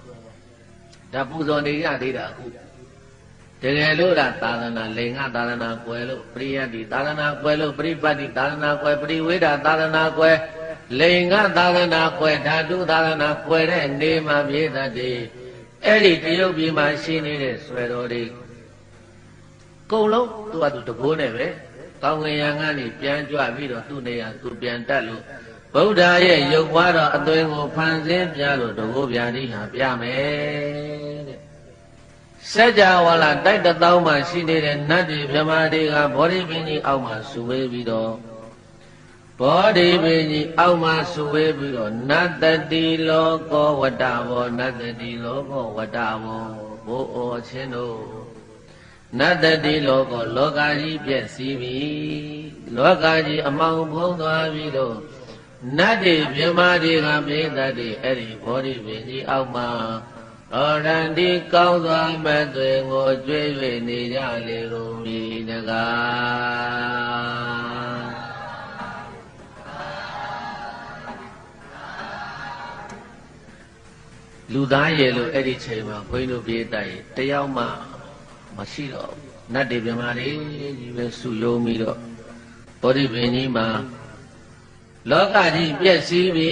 ဒါပူဇော်နေရသေးတာအခုတကယ်လို့လားသာသနာလိင်္ဂသာသနာကွယ်လို့ပရိယတ်တိသာသနာကွယ်လို့ပရိပတ်တိသာသနာကွယ်ပရိဝေဒသာသနာကွယ်လိင်္ဂသာသနာကွယ်ဓာတုသာသနာကွယ်တဲ့နေမှာပြည့်တတ်တယ်အဲ့ဒီတရုတ်ပြည်မှာရှိနေတဲ့ဆွဲတော်တွေကုန်လုံးသူ့အတူတကိုးနဲ့ပဲကောင်းကင်ယံကနေပြန်ကြွပြီးတော့သူ့နေရာသူပြန်တက်လို့ဗုဒ္ဓရဲ့ရုပ်ပွားတော်အသွင်ကိုဖန်ဆင်းပြလို့တကိုးဗျာတိဟာပြမယ်တဲ့စัจ java လာတိုက်တသောမှရှိနေတဲ့နတ်တွေဗြဟ္မာတွေကဘောဓိပင်ကြီးအောက်မှာစုဝေးပြီးတော့ဘောဓိပင်ကြီးအောက်မှာစုဝေးပြီးတော့နတ္တတိလောကောဝတ္တဘောနတ္တတိလောကောဝတ္တဘောဘိုးဩချင်းတို့နတ္တတိလောကောလောကကြီးပြည့်စည်ပြီလောကကြီးအမှောင်ဖုံးသွားပြီးတော့နတ်တွေဗြဟ္မာတွေကပြေးတတ်တယ်အဲ့ဒီဘောဓိပင်ကြီးအောက်မှာတော်ရန်ဒီကောင်းစွာမဲ့သွေကိုကြွေး၍နေကြလေကုန်ပြီတကားလူသားရဲ့လို့အဲ့ဒီချိန်မှာဘုန်းကြီးတို့ပြေးတိုက်တယောက်မှမရှိတော့နတ်တွေဗြဟ္မာတွေကြီးပဲစုယုံပြီးတော့ဘောဓိပင်ကြီးမှာလောကကြီးပြည့်စည်ပြီ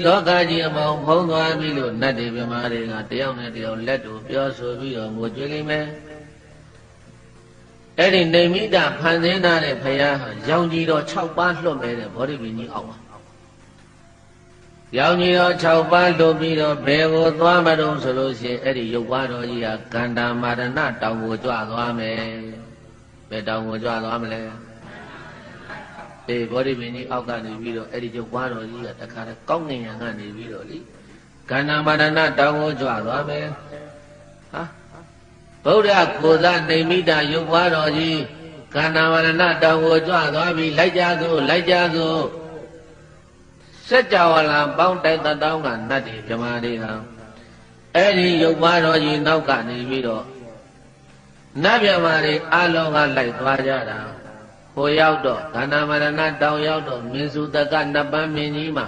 လောကကြီးအမောင်ဖုံးသွားပြီလို့နတ်တွေဗြဟ္မာတွေကတယောက်နဲ့တယောက်လက်တို့ပြောဆိုပြီးတော့ငိုကြွေးလိမ့်မယ်အဲ့ဒီနေမိတာဖန်ဆင်းထားတဲ့ဘုရားဟာရောင်ကြီးတော်6ပါးလွှတ်မဲ့တဲ့ဘောဓိပင်ကြီးအောက်မှာရောင်ကြီးတော်6ပါးလွှတ်ပြီးတော့ဘယ်ကိုသွားမတုံးဆိုလို့ရှိရင်အဲ့ဒီရုပ်ပွားတော်ကြီးဟာကန္တာမာရဏတောင်ကိုကြွသွားမယ်ဘယ်တောင်ကိုကြွသွားမလဲအေးဘောဓိပင်ကြီးအောက်ကနေပြီးတော့အဲ့ဒီရုပ်ပွားတော်ကြီးကတခါတည်းကောင်းငင်ရံကနေပြီးတော့လေကန္တာမာရဏတောင်ကိုကြွသွားမယ်ဟာဗုဒ္ဓကိုယ်စားနေမိတာရုပ်ပွားတော်ကြီးကန္တာမာရဏတောင်ကိုကြွသွားပြီလိုက်ကြစို့လိုက်ကြစို့စัจ java လာပေါင်းတိုက်တောင်းကနတ်တွေဗြဟ္မာတွေဟာအဲ့ဒီရုပ်ပွားတော်ကြီးနောက်ကနေပြီးတော့နတ်ဗြဟ္မာတွေအလုံးကလိုက်သွားကြတာဟိုရောက်တော့ကန္နာမရဏတောင်ရောက်တော့မင်းစုတကနတ်ပန်းမင်းကြီးမှာ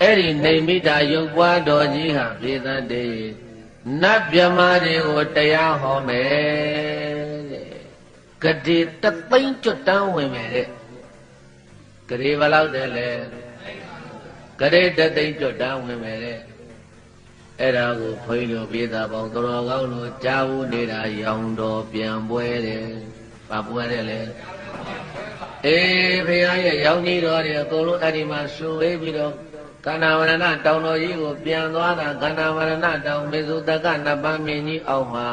အဲ့ဒီနေမိတာရုပ်ပွားတော်ကြီးဟာပြေသတ်တယ်နတ်ဗြဟ္မာတွေကိုတရားဟောမယ်တဲ့ဂတိတသိန်းကျွတ်တန်းဝင်မယ်တဲ့ဂရေဘယ်လောက်တည်းလဲဂရေတသိန်းကျွတ်တန်းဝင်မယ်တဲ့အဲ့ဒါကိုဘုန်းကြီးတို့ပြေသာပေါင်းတော်ကောင်းတို့ကြားဘူးနေတာရောင်တော်ပြန်ပွဲတယ်ဘာပွဲတယ်လဲအေးဘုရားရဲ့ရောင်ကြီးတော်တွေအကုန်လုံးအဲ့ဒီမှာဆူဝေးပြီးတော့ ကန္နာဝရဏတောင်တော်ကြီးကိုပြန်သွားတာကန္နာဝရဏတောင်မေဇုတကနပမင်းကြီးအောက်မှာ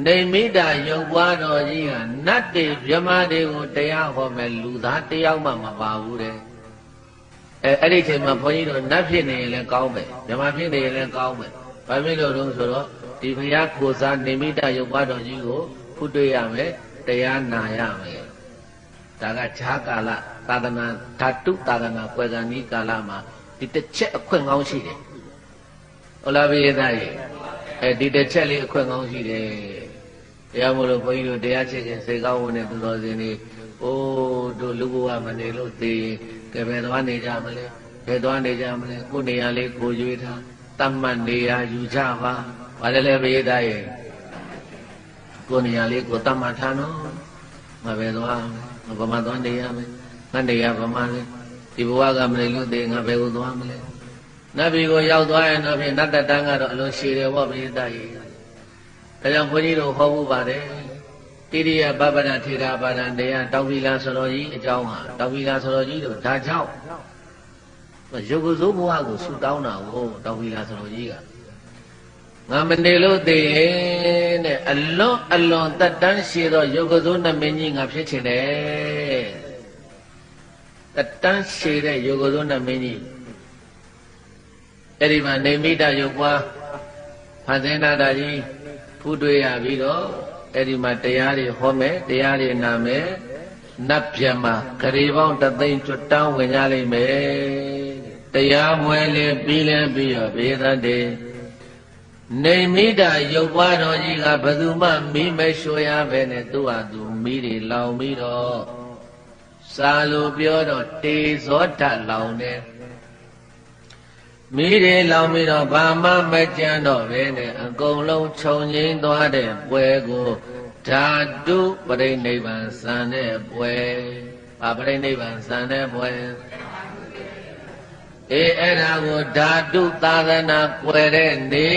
နေမိတာရုပ်ပွားတော်ကြီးကနတ်တွေမြမတွေကိုတရားဟောမဲ့လူသားတယောက်မှမပါဘူးတဲ့အဲ့ဒီချိန်မှာဘုန်းကြီးတို့နတ်ဖြစ်နေရင်လည်းကောင်းပဲမြမဖြစ်နေရင်လည်းကောင်းပဲဘာဖြစ်လို့လဲဆိုတော့ဒီဘုရားကိုစားနေမိတာရုပ်ပွားတော်ကြီးကိုဖုတွေ့ရမယ်တရားနာရမယ်ဒါကဈာကာလသာသနာဓာတုသာသနာကွယ်ကံဤကာလမှာဒီတစ်ချက်အခွင့်ကောင်းရှိတယ်ဟုတ်လားဘုရားသားရေဒီတစ်ချက်လေးအခွင့်ကောင်းရှိတယ်တရားမို့လို့ဘုန်းကြီးတို့တရားချစ်ခြင်းစိတ်ကောင်းဝင်တဲ့သူတော်စင်တွေအိုးတို့လူဘဝမနေလို့သိကဲဘယ်သွားနေကြမလဲဘယ်သွားနေကြမလဲကိုယ်နေရာလေးကိုရွေးထားတတ်မှတ်နေရာယူကြပါဘာလဲလဲဘုရားသားရေကိုယ်နေရာလေးကိုတတ်မှတ်ထားနော်မပဲသွားဗမာသွားနေရမယ်ငါနေရဗမာလေဒီဘဝကမနေလို့သိငါဘယ်ကိုသွားမလဲနတ်ပြည်ကိုရောက်သွားရင်တော့ဖြင့်နတ်တတန်းကတော့အလုံးရှိတယ်ဗောဘုရားသားရေဒါကြောင့်ဘုန်းကြီးတို့ဟောဖို့ပါတယ်တိရိယပပ္ပဒထေရပါဒံတရားတောင်ဖီလာဆိုတော်ကြီးအကြောင်းဟာတောင်ဖီလာဆိုတော်ကြီးတို့ဒါကြောင့်ရုပ်ကိုယ်စိုးဘဝကိုဆူတောင်းတာကိုတောင်ဖီလာဆိုတော်ကြီးကငါမနေလို့သိရင်တဲ့အလွန်တတန်းရှိတော့ရုပ်ကိုယ်စိုးနှမင်းကြီးငါဖြစ်ချင်တယ်တတန်းရှိတဲ့ရုပ်ကိုယ်စိုးနှမင်းကြီးအဲ့ဒီမှာနေမိတရုပ်ပွားဖန်ဆင်းတာကြီးဖူးတွေ့ရပြီးတော့အဲ့ဒီမှာတရားတွေဟောမယ်တရားတွေနာမယ်နတ်ပြမဂရေပေါင်းတသိန်းကျွတ်တောင်းဝင်ကြလိမ့်မယ်တရားပွဲလေးပြီးလဲပြီးတော့ဘေသတ္တေနေမိတာရုပ်ပွားတော်ကြီးကဘယ်သူမှမီးမရှို့ရပဲနဲ့သူ့ဟာသူမီးတွေလောင်ပြီးတော့စာလိုပြောတော့တေဇောဓာတ်လောင်တယ်မီးတွေလောင်ပြီးတော့ဘာမှမကြမ်းတော့ပဲနဲ့အကုန်လုံးခြုံငိမ့်သွားတဲ့ပွဲကိုဓာတုပရိနိဗ္ဗာန်စံတဲ့ပွဲဘာပရိနိဗ္ဗာန်စံတဲ့ပွဲအဲ့ဒါကိုဓာတုသာသနာကွယ်တဲ့နေ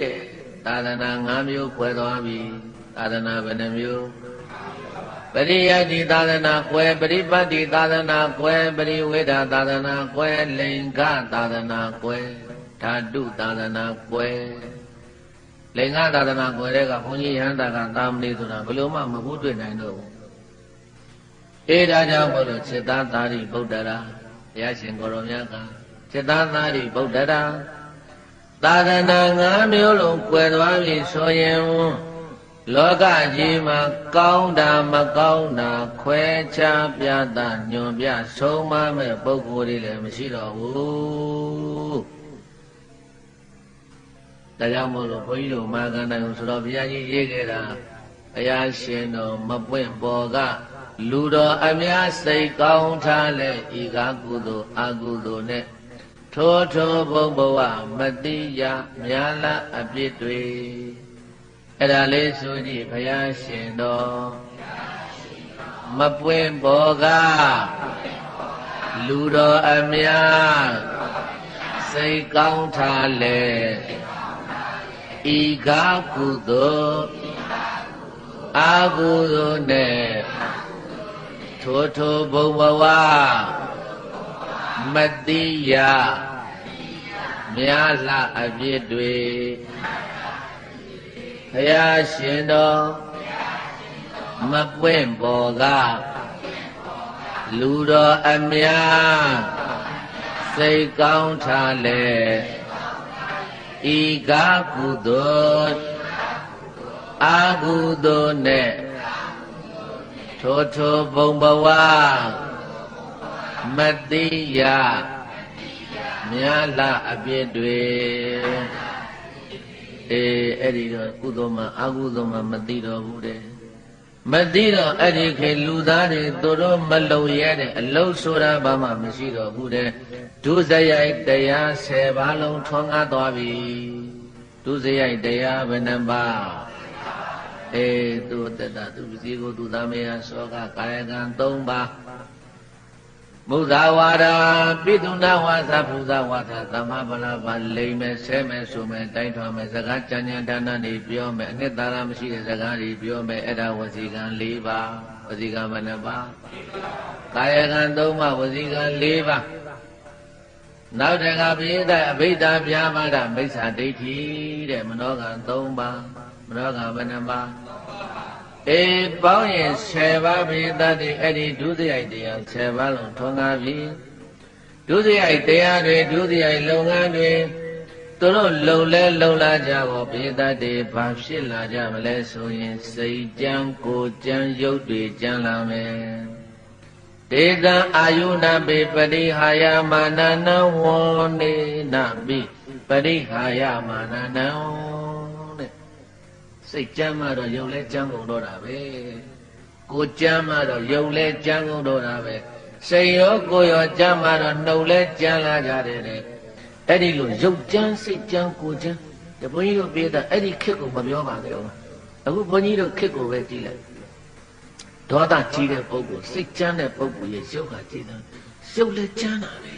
တဲ့သာသနာ၅မျိုးကွယ်သွားပြီသာသနာဘယ်နှမျိုးပရိယတ္တိသာသနာကွယ်ပရိပတ်တိသာသနာကွယ်ပရိဝေဒသာသနာကွယ်လိင်္ဂသာသနာကွယ်ဓာတုသာသနာကွယ်လိင်္ဂသာသနာကွယ်တဲ့ကဘုန်းကြီးရဟန္တာကသာမဏေဆိုတာဘယ်လိုမှမဟုတ်တွေ့နိုင်တော့ဘူးဒါကြောင့်မို့လို့စေတသာရိဗုဒ္ဓရာဘုရားရှင်ကိုရောမြတ်ကစေတသာရိဗုဒ္ဓရာသာသနာ၅မျိုးလုံးကွယ်သွားပြီဆိုရင်လောကကြီးမှာကောင်းတာမကောင်းတာခွဲခြားပြသညွန်ပြဆုံးမမဲ့ပုဂ္ဂိုလ်တွေလည်းမရှိတော့ဘူးဒါကြောင့်မို့လို့ဘုန်းကြီးတို့မာကန္တန်ဆိုတော့ဘုရားကြီးရေးခဲ့တာဘုရားရှင်တော်မပွင့်ပေါ်ကလူတော်အများစိတ်ကောင်းထားလဲဤကားကုသိုလ်အကုသိုလ်နဲ့ထိုဘုံဘဝမတိယများလားအပြစ်တွေအဲ့ဒါလေးဆိုကြည့်ဘုရားရှင်တော်မပွင့်ပေါ်ကလူတော်အများစိတ်ကောင်းထားလဲဤကားကုသိုလ်အကုသိုလ်နဲ့ထိုဘုံဘဝမတိယများလားအပြစ်တွေဘုရားရှင်တော်မပွင့်ပေါ်ကလူတော်အများစိတ်ကောင်းထားလဲဤကားကုသိုလ်အကုသိုလ်နဲ့ထိုဘုံဘဝမတိယများလားအပြစ်တွေအဲ့ဒီတော့ကုသိုလ်မှအကုသိုလ်မှမသိတော့ဘူးတဲ့မသိတော့အဲ့ဒီခေလူသားတွေသူတို့မလုံရဲတဲ့အလုံးဆိုတာဘာမှမရှိတော့ဘူးတဲ့ဒုစရိုက်တရား10ပါးလုံးထွန်းကားသွားပြီဒုစရိုက်တရားဘယ်နှပါးသူတတသူပစီကိုသူသားမေယသောကကာယကံ3ပါးမုဇာဝါဒပိတုနာဝါစာပူဇာဝါဒသမဗလာပါလိမ့်မယ်ဆဲမယ်ဆိုမယ်တိုင်းထွားမယ်စကားကြံ့ကြံ့ဒါနနေပြောမယ်အနှစ်သာရမရှိတဲ့စကားတွေပြောမယ်အဲ့ဒါဝစီကံ4ပါးဝစီကံဘယ်နှပါးကာယကံ3ပါးဝစီကံ4ပါး နောက်တကပိဋကအဘိဓါပြာပါဒမိစ္ဆာဒိဋ္ဌိတဲ့မနောကံ3ပါးမနောကံဘယ်နှပါးအေးပေါင်းရင်10ပါးပိဋကတိအဲ့ဒီဒုစရိုက်တရား10ပါးလုံးထွန်းကားပြီဒုစရိုက်တရားတွေဒုစရိုက်လုပ်ငန်းတွေသူတို့လုံလဲလုံလာကြဖို့ပိဋကတိဘာဖြစ်လာကြမလဲဆိုရင်စိတ်ကြံကိုယ်ကြံရုပ်တွေကြံလာမယ်ဒေသအာယုနာပိပရိဟာယမာနနံဝောနေနာပိပရိဟာယမာနနံတဲ့စိတ်ကြမ်းမှတော့ရုပ်လဲကြမ်းကုန်တော့တာပဲကိုယ်ကြမ်းမှတော့ရုပ်လဲကြမ်းကုန်တော့တာပဲစိတ်ရောကိုယ်ရောကြမ်းမှတော့နှုတ်လဲကြမ်းလာကြတယ်တဲ့အဲ့ဒီလိုရုပ်ကြမ်းစိတ်ကြမ်းကိုယ်ကြမ်းတဘုန်းကြီးတို့ပြေးတာအဲ့ဒီခက်ကိုမပြောပါနဲ့အခုဘုန်းကြီးတို့ခက်ကိုပဲကြည့်လိုက်ဒေါသကြီးတဲ့ပုဂ္ဂိုလ်စိတ်ကြမ်းတဲ့ပုဂ္ဂိုလ်ရဲ့ရုပ်ဟာကြည့်တယ်ရုပ်လည်းကြမ်းတာပဲ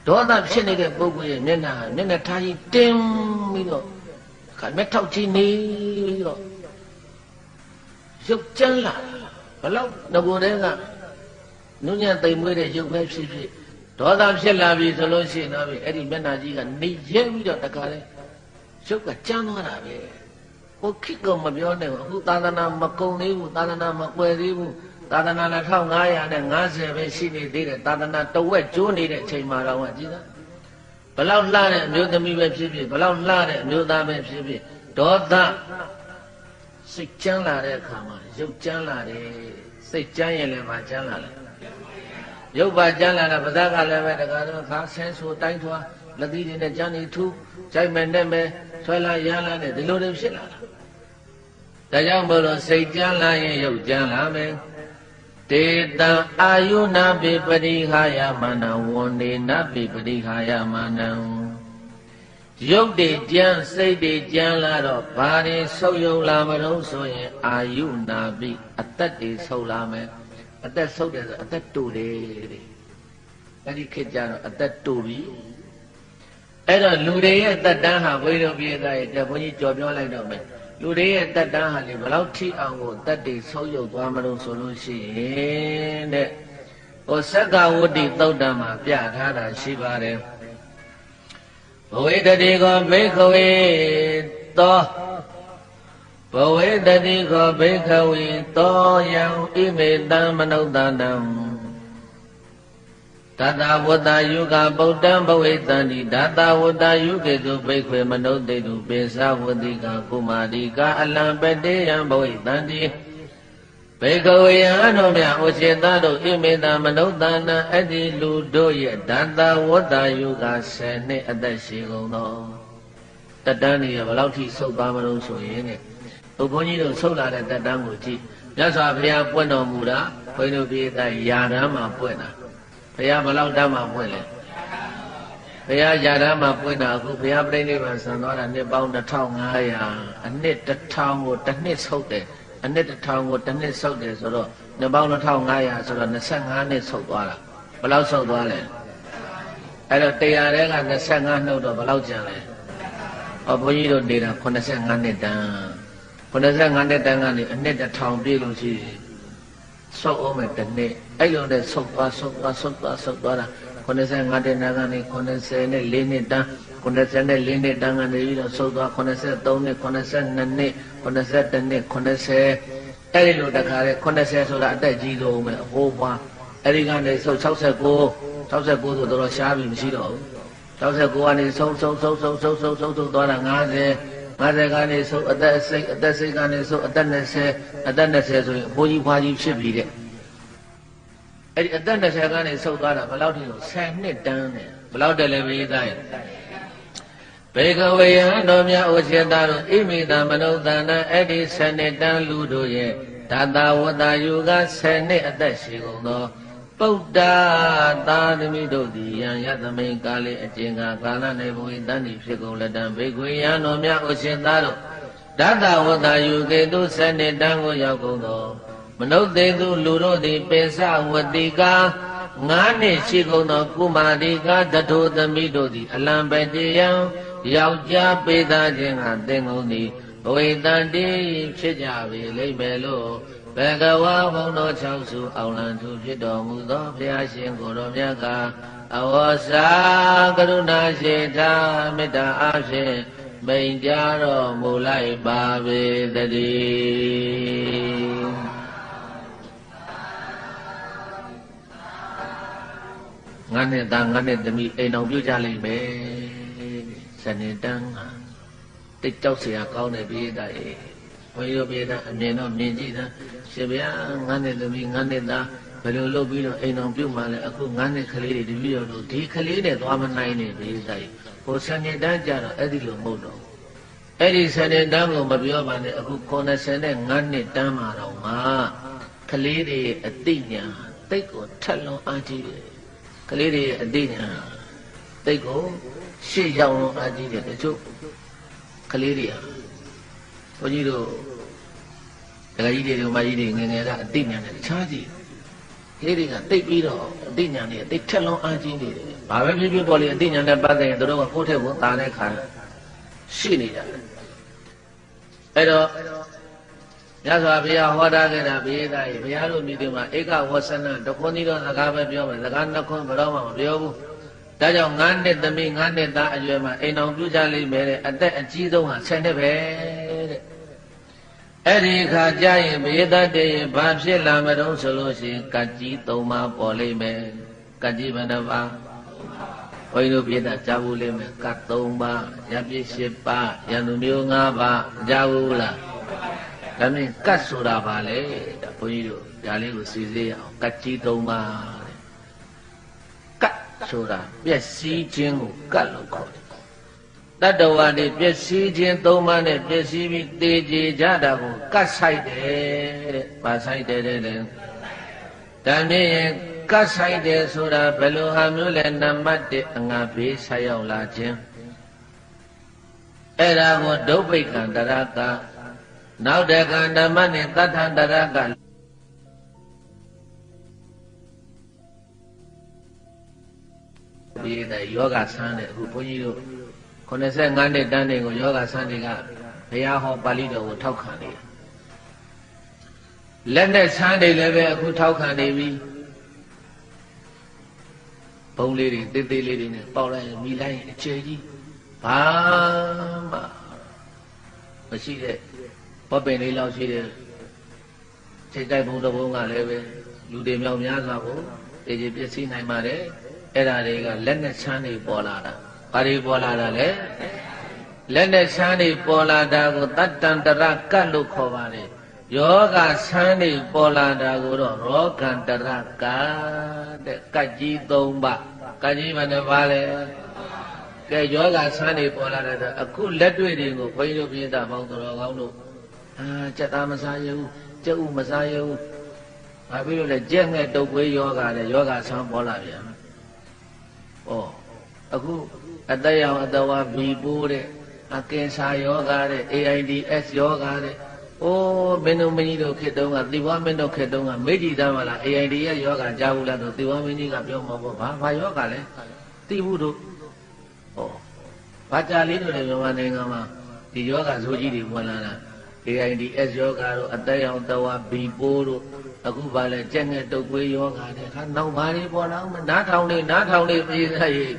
ဒေါသဖြစ်နေတဲ့ပုဂ္ဂိုလ်ရဲ့မျက်နှာထားကြီးတင်းပြီးတော့ခါမျက်ထောက်ကြီးနေပြီးတော့ရုပ်ကြမ်းလာဘလောက်ငကိုယ်တည်းကနုညံ့သိမ်မွေးတဲ့ရုပ်ပဲဖြစ်ဖြစ်ဒေါသဖြစ်လာပြီဆိုလို့ရှိရင်တော့အဲ့ဒီမျက်နှာကြီးကနေရဲပြီးတော့တခါလဲရုပ်ကကြမ်းသွားတာပဲဟိုခိကောမပြောနဲ့အခုသာသနာမကုံသေးဘူးသာသနာမကွယ်သေးဘူးသာသနာ2550ပဲရှိနေသေးတယ်သာသနာတဝက်ကျိုးနေတဲ့အချိန်မှာတော့ကြည်သားဘလောက်လှတဲ့အမျိုးသမီးပဲဖြစ်ဖြစ်ဘလောက်လှတဲ့အမျိုးသားပဲဖြစ်ဖြစ်ဒေါသစိတ်ကြမ်းလာတဲ့အခါမှာရုပ်ကြမ်းလာတယ်စိတ်ကြမ်းရင်လည်းမကြမ်းလာလေရုပ်ပါကြမ်းလာတာပါးစပ်ကလည်းပဲတကားတော့ခါဆင်းဆိုတိုင်းထွားလက်သီးတွေနဲ့ကြမ်းနေထူးကြိုက်မယ်နဲ့မယ်ဆွဲလာရမ်းလာတဲ့ဒီလိုတွေဖြစ်လာတာဒါကြောင့်မို့လို့စိတ်ကြမ်းလာရင်ရုပ်ကြမ်းလာမယ်ဒေတံအာယုနာပိပရိဟာယမနံဝန္ဒေနပိပရိဟာယမနံရုပ်တွေကြမ်းစိတ်တွေကြမ်းလာတော့ဘာတွေဆုပ်ယုပ်လာမလို့ဆိုရင်အာယုနာပိအသက်တွေဆုပ်လာမယ်အသက်ဆုပ်တယ်ဆိုအသက်တူတယ်တဲ့အဲ့ဒီခေတ်ကျတော့အသက်တူပြီအဲ့တော့လူတွေရဲ့တက်တန်းဟာဘုရားပြေသားရဲ့တဘုန်းကြီးကြော်ပြောလိုက်တော့မယ်လူတွေရဲ့တက်တန်းဟာလေဘလောက်ထိအောင်ကိုတက်တွေဆုပ်ယုပ်သွားမလို့ဆိုလို့ရှိရင်တဲ့ဟိုသက္ကဝတ္တိသုတ်တံမှာပြထားတာရှိပါတယ်ဘဝေတတိကောဘိက္ခဝေသောဘဝေတတိကောဘိက္ခဝေသောယံဣမေတံမနုဿတံဒတဝတ္တယုကဗုဒ္ဓံဘဝေတံတိဒတဝတ္တယုကေတုဘိက္ခွေမနုဿေတုပိသဝတိကကုမာရိကအလံပတေယံဘဝေတံတိဘေကဝေယံတို့မြဩစေတတို့ဣမေတံမနုဿတံအတ္တိလူတို့ရဲ့ဒတဝတ္တယုက10နှစ်အသက်ရှိကုန်သောတတန်းနေရဘလောက်ထိဆုပ်သွားမလို့ဆိုရင်တဲ့ဘုန်းကြီးတို့ဆုပ်လာတဲ့တတန်းကိုကြည့်မြတ်စွာဘုရားပွင့်တော်မူတာဘုန်းကြီးတို့ပြည်သားယာတန်းမှာပွင့်တာဘုရားဘလောက်တန်းမှာပွင့်လဲဘုရားယာတန်းမှာပွင့်တာအခုဘုရားပြိဋိဘံဆံသွားတာနှစ်ပေါင်း2500အနှစ်1000ကိုတစ်နှစ်ဆုပ်တယ်အနှစ်1000ကိုတစ်နှစ်ဆုပ်တယ်ဆိုတော့နှစ်ပေါင်း2500ဆိုတော့25နှစ်ဆုပ်သွားတာဘလောက်ဆုပ်သွားလဲအဲ့တော့100တဲက25နှုတ်တော့ဘလောက်ကျန်လဲဟောဘုန်းကြီးတို့နေတာ85နှစ်တန်း85နှစ်တန်းကနေအနှစ်1000ပြည့်လို့ရှိရင်ဆုပ်အောင်မဲ့တစ်နှစ်အဲ့လိုနဲ့ဆုပ်သွားတာ85နှစ်တန်းကနေ94နှစ်တန်း94နှစ်တန်းကနေပြီးတော့ဆုပ်သွား83နှစ်92နှစ်91နှစ်90အဲ့ဒီလိုတခါလေ90ဆိုတာအသက်ကြီးဆုံးပဲအဟိုးပွားအဲ့ဒီကနေဆုပ်69ဆိုတော့ရှားပြီမရှိတော့ဘူး69ကနေဆုပ်သွားတာ50ကနေဆုပ်အသက်စိတ်ကနေဆုပ်အသက်20ဆိုရင်အဖိုးကြီးဖွားကြီးဖြစ်ပြီတဲ့အဲ့ဒီအသက်20ကနေဆုပ်သွားတာဘယ်လောက်ထိလို့10နှစ်တန်းတယ်ဘယ်လောက်တည်းလဲမေးသားရင်ဘေကဝေယံတော်မြတ်ဩစေတတို့ဣမိတံမနုဿန္တအဲ့ဒီ10နှစ်တန်းလူတို့ရဲ့ဒါတာဝတ္တယုက10နှစ်အသက်ရှိကုန်သောပုဒ္ဒါသာသမီတို့သည်ယံယသမိန်ကာလေအကျဉ်းကာလနေဘဝေတန်တိဖြစ်ကုန်လက်တံဘေကွေယံတော်မြတ်ဩစေတတို့ဒတဝတ္တယုကေတု10နှစ်တန်းကိုရောက်ကုန်သောမနုဿေသူလူတို့သည်ပိစဝတိကာ9နှစ်ရှိကုန်သောကုမာရိကာတထိုသမီးတို့သည်အလံပတေယံယောက်ျားပေသားခြင်းကသင်ကုန်သည်ဘဝေတန်တိဖြစ်ကြပေလိမ့်မယ်လို့ဘဂဝါဘုံတော်6စုအောင်လံသူဖြစ်တော်မူသောဘုရားရှင်ကိုယ်တော်မြတ်က အဝါစာကရုဏာရှိတာမေတ္တာအားဖြင့်မိန်ကြတော်မူလိုက်ပါပေတည်းငါနဲ့သားငါနဲ့သမီးအိမ်အောင်ပြုကြလိမ့်မယ်စနေတန်းတိတ်ကြောက်เสียကောင်းတဲ့ပြေးတာရေဘုန်းကြီးတို့ပြေးတာအမြင်တော့မြင်ကြည့်တာရှင်ဗျာငါနဲ့သမီးငါနဲ့သားဘယ်လိုလုပ်ပြီးတော့အိမ်အောင်ပြုမှလဲအခုငါနဲ့ကလေးတွေတပည့်တော်တို့ဒီကလေးနဲ့သွားမနိုင်နေပြေးတာရေဟိုစနေတန်းကြတော့အဲ့ဒီလိုမဟုတ်တော့အဲ့ဒီစနေတန်းကိုမပြောပါနဲ့အခု95နှစ်တန်းမှာတော့မှကလေးတွေအသိဉာဏ်တိတ်ကိုထက်လွန်အားကြီးတယ်ကလေးတွေအသိဉာဏ်တိတ်ကိုရှေ့ရောက်လွန်အားကြီးတယ်တချို့ကလေးတွေဘုန်းကြီးတို့ဒကာကြီးတွေမကြီးတွေငယ်ငယ်ကအသိဉာဏ်နဲ့တခြားကြီးကလေးတွေကတိတ်ပြီးတော့အသိဉာဏ်နဲ့တိတ်ထက်လွန်အားကြီးနေတယ်ဘာပဲဖြစ်ဖြစ်ပေါ်လေအသိဉာဏ်နဲ့ပတ်သက်ရင်တို့ကကိုယ့်ထက်ကိုသာတဲ့ခါရှိနေကြတယ်အဲ့တော့မြတ်စွာဘုရားဟောတာခဲ့တာဘုရားသားကြီးဘုရားတို့မြည်တယ်မှာဧကဝဆနတခွန်းဒီတော့စကားပဲပြောမယ်စကားနှစ်ခွန်းဘယ်တော့မှမပြောဘူးဒါကြောင့်9နှစ်သမီး9နှစ်သားအရွယ်မှာအိမ်တော်ပြုကြလိမ့်မယ်တဲ့အသက်အကြီးဆုံးဟာ10နှစ်ပဲတဲ့အဲ့ဒီခါကျရင်ဘုရားသားတည်းရင်ဘာဖြစ်လာမလို့ဆိုလို့ရှိရင်ကကြီး3ပါးပေါ်လိမ့်မယ်ကကြီးဘယ်နှပါးဘုန်းကြီးတို့ပြည်သားကြားဘူးလိမ့်မယ်က3ပါးရပြည့်10ပါးရန်သူမျိုး5ပါးကြားဘူးလားဒါနဲ့ကတ်ဆိုတာပါလေဒါဘုန်းကြီးတို့ဒါလေးကိုစီစေးအောင်ကတ်ကြီး3ပါးတဲ့ကတ်ဆိုတာပျက်စီးခြင်းကိုကတ်လို့ခေါ်တယ်တတ္တဝါတွေပျက်စီးခြင်း3ပါးနဲ့ပျက်စီးပြီးသေကြေကြတာကိုကတ်ဆိုင်တယ်တဲ့ပါဆိုင်တယ်တဲ့ဒါနဲ့ရင်ကတ်ဆိုင်တယ်ဆိုတာဘယ်လိုဟာမျိုးလဲနံပါတ်1အငါဘေးဆက်ရောက်လာခြင်းအဲ့ဒါကိုဒုဗ္ဗိကံတရကနောက်တကံဓမ္မနဲ့တထန္တရကဒီတဲ့ယောဂဆန်းတဲ့အခုဘုန်းကြီးတို့85နှစ်တန်းတွေကိုယောဂဆန်းတွေကဘုရားဟောပါဠိတော်ကိုထောက်ခံနေတယ်လက်နဲ့ဆန်းတွေလည်းပဲအခုထောက်ခံနေပြီဘုံလေးတွေတေးသေးလေးတွေနဲ့ပေါက်လိုက်ရင်မိလိုက်ရင်အခြေကြီးဘာမှမရှိတဲ့ဘောပင်လေးလောက်ရှိတဲ့စိတ်တိုက်ဘုံတစ်ဘုံကလည်းပဲလူတွေမြောက်များစွာကိုတေချေပြည့်စည်နိုင်ပါတယ်အဲ့ဒါတွေကလက်နဲ့ဆန်းတွေပေါ်လာတာဘာတွေပေါ်လာတာလဲလက်နဲ့ဆန်းတွေပေါ်လာတာကိုတတ္တန္တရကတ်လို့ခေါ်ပါတယ်ယောဂဆန်းတွေပေါ်လာတာကိုတော့ရောဂန္တရကတဲ့ကတ်ကြီး3ပါးကတ်ကြီးဘယ်နှပါးလဲကဲယောဂဆန်းတွေပေါ်လာတဲ့အခုလက်တွေ့တွေကိုဘုန်းကြီးတို့ပြည်သားပေါင်းတော်ကောင်းတို့ကြက်သားမစားရဘူးကြက်ဥမစားရဘူးဘာဖြစ်လို့လဲကြက်ငှက်တုပ်ကွေးယောဂတဲ့ယောဂဆန်းပေါ်လာပြန်ဩအခုအသက်ရောင်အသက်ဝါဘီပိုးတဲ့အကင်ဆာယောဂတဲ့ AIDS ယောဂတဲ့အိုးမင်းတို့မင်းကြီးတို့ခေတ်တုန်းကသီဝမင်းတို့ခေတ်တုန်းကမေ့ကြည့်သားမလား AIDS ယောဂကြားဘူးလားဆိုသီဝမင်းကြီးကပြောမှာပေါ့ဘာယောဂလဲသိဘူးတို့ဘာကြလေးတို့လည်းမြန်မာနိုင်ငံမှာဒီယောဂဆိုးကြီးတွေဝင်လာတာ AIDS ယောဂတို့အသက်ရောင်တဝါဘီပိုးတို့အခုဘာလဲကြက်ငှက်တုပ်ကွေးယောဂတဲ့ခါနောက်ဘာတွေပေါ်လာမှနားထောင်လေးပြေးစားရေး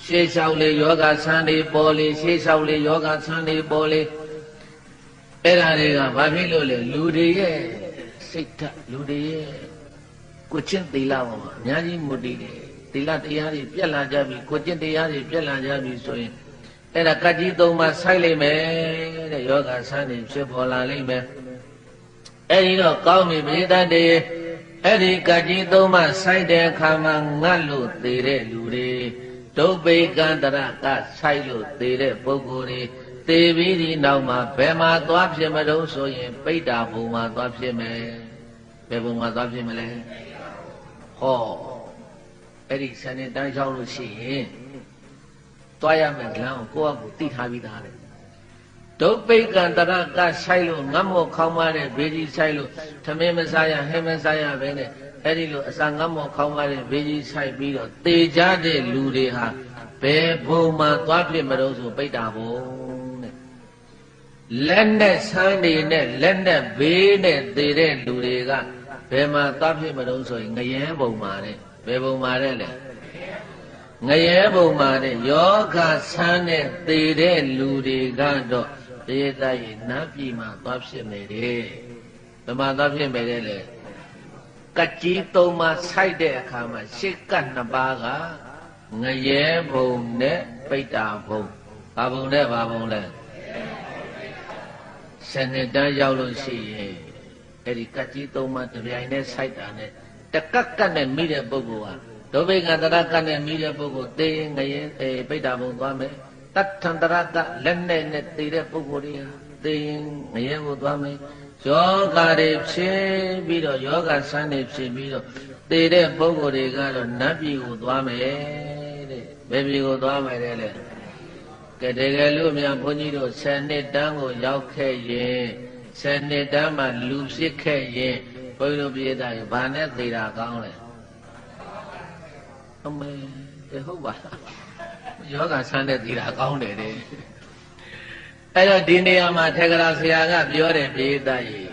ရှေးလျှောက်လေးယောဂဆန်းလေးပေါ်လေးရှေးလျှောက်လေးယောဂဆန်းလေးပေါ်လေးအဲ့ဒါတွေကဘာဖြစ်လို့လဲလူတွေရဲ့စိတ်ဓာတ်လူတွေရဲ့ကိုယ်ချင်းသီလပေါ်မှာအများကြီးမူတည်တယ်သီလတရားတွေပြက်လာကြပြီကိုယ်ချင်းတရားတွေပြက်လာကြပြီဆိုရင်အဲ့ဒါကတ်ကြီး3ပါးဆိုင်လိမ့်မယ်တဲ့ယောဂဆန်းတွေဖြစ်ပေါ်လာလိမ့်မယ်အဲ့ဒီတော့ကောင်းပြီမိသားတွေအဲ့ဒီကတ်ကြီး3ပါးဆိုင်တဲ့အခါမှာငတ်လို့သေတဲ့လူတွေဒုဗ္ဗေကံတရကဆိုင်လို့သေတဲ့ပုဂ္ဂိုလ်တွေသေပြီးဒီနောက်မှာဘယ်မှာသွားဖြစ်မလို့ဆိုရင်ပိဋ္ဌာဘုံမှာသွားဖြစ်မယ်ဘယ်ဘုံမှာသွားဖြစ်မလဲဟောအဲ့ဒီစနေတန်းလျှောက်လို့ရှိရင်သွားရမယ်လမ်းကိုကိုယ့်အကူသိထားပြီးသားတယ်ဒုဗ္ဗေကံတရကဆိုင်လို့ငတ်မော့ခေါင်းမတဲ့ဘေးကြီးဆိုင်လို့သမင်းမစားရဟင်းမစားရပဲနဲ့အဲ့ဒီလိုအစာငတ်မော့ခေါင်းမတဲ့ဘေးကြီးဆိုင်ပြီးတော့သေကြတဲ့လူတွေဟာဘယ်ဘုံမှာသွားဖြစ်မလို့ဆိုပိဋ္ဌာဘုံတဲ့လက်နဲ့ဆန်းနေနဲ့လက်နဲ့ဘေးနဲ့သေတဲ့လူတွေကဘယ်မှာသွားဖြစ်မလို့ဆိုရင်ငရဲဘုံမှာတဲ့ဘယ်ဘုံမှာတဲ့လဲ ငရဲဘုံမှာတဲ့ယောဂဆန်းတဲ့သေတဲ့လူတွေကတော့တေတရေနတ်ပြည်မှာသွားဖြစ်နေတယ်ဘယ်မှာသွားဖြစ်နေတယ်လဲကကြီးသုံးပါးစိုက်တဲ့အခါမှာရှစ်ကတ်နှစ်ပါးကငရဲဘုံနဲ့ပိဋ္ဌာဘုံဘာဘုံနဲ့ဘာဘုံလဲစနစ်တန်းရောက်လို့ရှိရင်အဲ့ဒီကကြီးသုံးပါးတပြိုင်နဲ့စိုက်တာနဲ့တကက်ကတ်နဲ့မိတဲ့ပုဂ္ဂိုလ်ဟာဒုဗေကတရကနဲ့မိတဲ့ပုဂ္ဂိုလ်သေငရဲပိဋ္ဌာဘုံသွားမယ်တထံတရကလက်နဲ့သေတဲ့ပုဂ္ဂိုလ်တွေဟာသေငရဲဘုံသွားမယ်ယောဂတွေဖြစ်ပြီးတော့ယောဂဆန်းတွေဖြစ်ပြီးတော့သေတဲ့ပုဂ္ဂိုလ်တွေကတော့နတ်ပြည်ကိုသွားမယ်တဲ့ဘယ်ပြည်ကိုသွားမယ်လဲကဲတကယ်လို့များဘုန်းကြီးတို့10နှစ်တန်းကိုရောက်ခဲ့ရင်10နှစ်တန်းမှာလူဖြစ်ခဲ့ရင်ဘုန်းကြီးတို့ပြည်သားရင်ဘာနဲ့သေတာကောင်းလဲအမေတဲ့ဟုတ်ပါလားယောဂဆန်းတဲ့သေတာကောင်းတယ်တဲ့အဲ့တော့ဒီနေရာမှာထေရဆရာကပြောတယ်ပြည်သားကြီး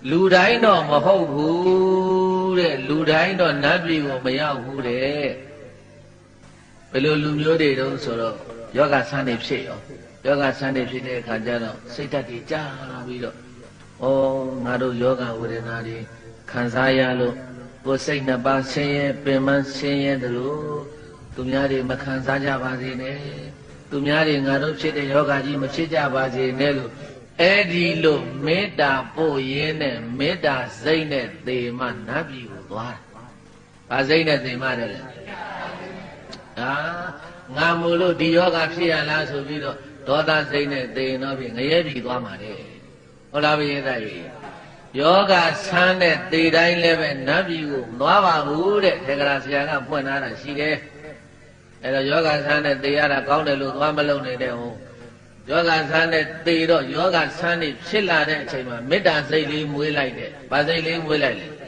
လူတိုင်းတော့မဟုတ်ဘူးတဲ့လူတိုင်းတော့နတ်ပြည်ကိုမရောက်ဘူးတဲ့ဘယ်လိုလူမျိုးတွေတုံးဆိုတော့ယောဂဆန်းနေဖြစ်ရောယောဂဆန်းနေဖြစ်တဲ့အခါကျတော့စိတ်ဓာတ်တွေကြာပြီးတော့ဩငါတို့ယောဂဝေဒနာတွေခံစားရလို့ကိုယ်စိတ်နှစ်ပါးဆင်းရဲပင်မဆင်းရဲတယ်လို့သူများတွေမခံစားကြပါစေနဲ့သူများတွေငါတို့ဖြစ်တဲ့ယောဂကြီးမဖြစ်ကြပါစေနဲ့လို့အဲ့ဒီလိုမေတ္တာပို့ရင်းနဲ့မေတ္တာစိတ်နဲ့သေမှနတ်ပြည်ကိုသွားတယ်။ဘာစိတ်နဲ့သေမှတယ်လဲ။ငါမို့လို့ဒီယောဂဖြစ်ရလားဆိုပြီးတော့ဒေါသစိတ်နဲ့သေရင်တော့ဖြင့်ငရဲပြည်သွားမှာတဲ့။ဟုတ်လားဘုရားသားကြီး။ယောဂဆန်းတဲ့သေတိုင်းလည်းပဲနတ်ပြည်ကိုသွားပါဘူးတဲ့ထေရဆရာကဖွင့်ထားတာရှိတယ်။အဲ့တော့ယောဂဆန်းတဲ့သေရတာကောင်းတယ်လို့သွားမလုံးနေတဲ့ဟုတ်ယောဂဆန်းနဲ့သေတော့ယောဂဆန်းနေဖြစ်လာတဲ့အချိန်မှာမေတ္တာစိတ်လေးမွေးလိုက်တယ်။ဘာစိတ်လေးမွေးလိုက်လဲ။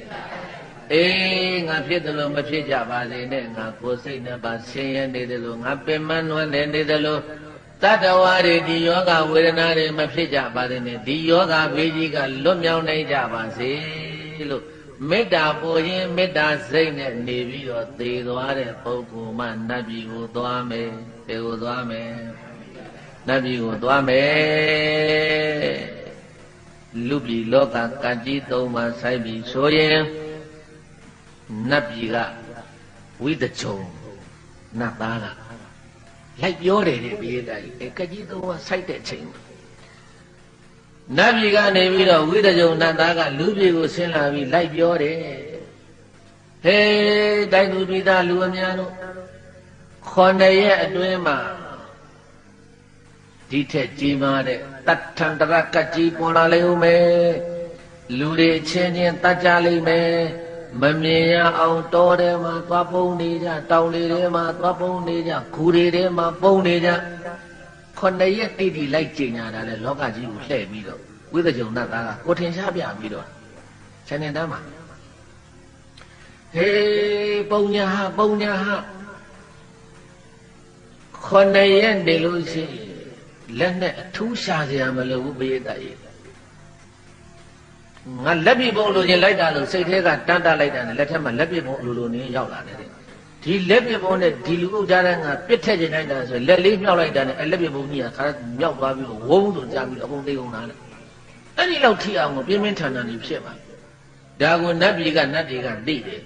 အေးငါဖြစ်တယ်လို့မဖြစ်ကြပါစေနဲ့ငါကိုယ်စိတ်နဲ့ပါဆင်းရဲနေတယ်လို့ငါပင်မနွမ်းနေတယ်လို့တတ္တဝါတွေဒီယောဂဝေဒနာတွေမဖြစ်ကြပါစေနဲ့ဒီယောဂဘေးကြီးကလွတ်မြောက်နိုင်ကြပါစေလို့မေတ္တာပို့ရင်မေတ္တာစိတ်နဲ့နေပြီးတော့သေသွားတဲ့ပုဂ္ဂိုလ်မှနတ်ပြည်ကိုသွားမယ်။သေကိုသွားမယ်။နတ်ပြည်ကိုသွားမယ်လူပြည်လောကကံကြီးသုံးပါးဆိုင်ပြီးဆိုရင်နတ်ပြည်ကဝိတကြုံနတ်သားကလိုက်ပြောတယ်တဲ့ပြည်တိုင်းကံကြီးသုံးပါးဆိုင်တဲ့အချိန်နတ်ပြည်ကနေပြီးတော့ဝိတကြုံနတ်သားကလူပြည်ကိုဆင်းလာပြီးလိုက်ပြောတယ်ဟေးတိုင်းသူပြည်သားလူအများတို့9ရက်အတွင်းမှာဒီထက်ကြီးမားတဲ့တထံတရကကြီးပေါ်လာလိမ့်မယ်လူတွေချင်းချင်းတတ်ကြလိမ့်မယ်မမြင်ရအောင်တော်တယ်မှာသွားပုံနေကြတောင်တွေထဲမှာသွားပုံနေကြခူတွေထဲမှာပုံနေကြ9ရက်တိတိလိုက်ကြင်ညာတာလေလောကကြီးကိုလှည့်ပြီးတော့ဝိသကြုံနတ်သားကကိုထင်ရှားပြပြီးတော့ခြံနေတန်းမှာဟေးပုံညာဟာ9ရက်နေလို့ရှိရင်လက်နဲ့အထူးရှာစရာမလိုဘူးဘေးတည်းငါလက်ပြပုံလိုချင်လိုက်တာလို့စိတ်ထဲကတန်းတလိုက်တာနဲ့လက်ထက်မှာလက်ပြပုံလိုနေရောက်လာတယ်ဒီလက်ပြပုံနဲ့ဒီလူဥကြားတဲ့ငါပြစ်ထက်ချင်လိုက်တာဆိုလက်လေးမြောက်လိုက်တာနဲ့လက်ပြပုံကြီးကခါမြောက်သွားပြီးဝုန်းဆိုကြားပြီးအကုန်သိကုန်တာလေအဲ့ဒီလောက်ထိအောင်ကိုပြင်းပြင်းထန်ထန်နေဖြစ်ပါဒါကိုနတ်ပြည်ကနတ်တွေကသိတယ်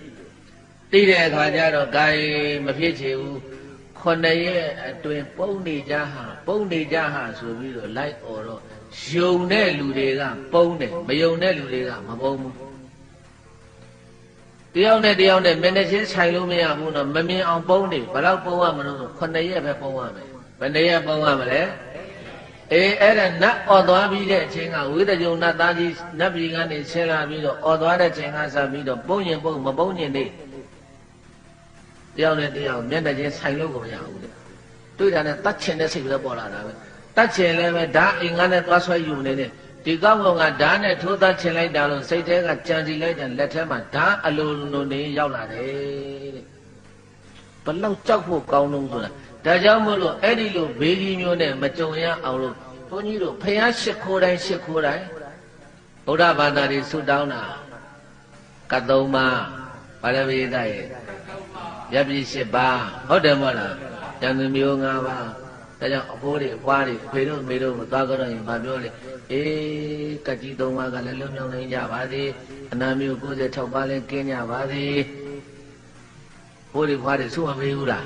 သိတဲ့အခါကျတော့ gain မဖြစ်ချေဘူး9ရက်အတွင်းပုံနေကြဟာဆိုပြီးတော့လိုက်អော်တော့ယုံတဲ့လူတွေကပုံတယ်မယုံတဲ့လူတွေကမပုံဘူးတယောက်နဲ့တယောက်နဲ့မျက်နှာချင်းဆိုင်လို့မရဘူးနော်မမြင်အောင်ပုံတယ်ဘယ်တော့ပုံရမလို့ဆို9ရက်ပဲပုံရမယ်ဘယ်နှရက်ပုံရမလဲအေးအဲ့ဒါနတ်អော်သွားပြီးတဲ့အချိန်ကဝိသကြုံနတ်သားကြီးနတ်ပြည်ကနေဆင်းလာပြီးတော့អော်သွားတဲ့ချိန်ကစပြီးတော့ပုံရင်ပုံမပုံရင်နေတယောက်နဲ့တယောက်မျက်နှာချင်းဆိုင်လို့ကိုမရဘူးလေတွေ့တာနဲ့တတ်ချင်တဲ့စိတ်ပဲပေါ်လာတာပဲတတ်ချင်လည်းပဲဓာအင်္ဂါနဲ့သွားဆွဲယူနေတဲ့ဒီကောက်ကောင်ကဓာနဲ့ထိုးတတ်ချင်လိုက်တာလို့စိတ်ထဲကကြံစီလိုက်တဲ့လက်ထဲမှာဓာအလိုလိုနေရောက်လာတယ်တဲ့ဘလောက်ကြောက်ဖို့ကောင်းလို့ဆိုတာဒါကြောင့်မို့လို့အဲ့ဒီလိုဘေးကြီးမျိုးနဲ့မကြုံရအောင်လို့ဘုန်းကြီးတို့ဖျားရှိခိုးတိုင်းဗုဒ္ဓဘာသာတွေဆုတောင်းတာကသုံးပါဘာလဲဝိသရဲ့က မြတ်ပြည်၈ပါးဟုတ်တယ်မဟုတ်လားဉာဏ်သူမျိုး၅ပါးဒါကြောင့်အဖိုးတွေအဖွားတွေဖေတို့မေတို့ကိုသွားကြတော့ရင်ဗာပြောလေအေးကကြီး၃ပါးကလည်းလွတ်မြောက်နိုင်ကြပါစေအနာမျိုး96ပါးလည်းကင်းကြပါစေဘိုးတွေဖွားတွေဆုမပေးဘူးလား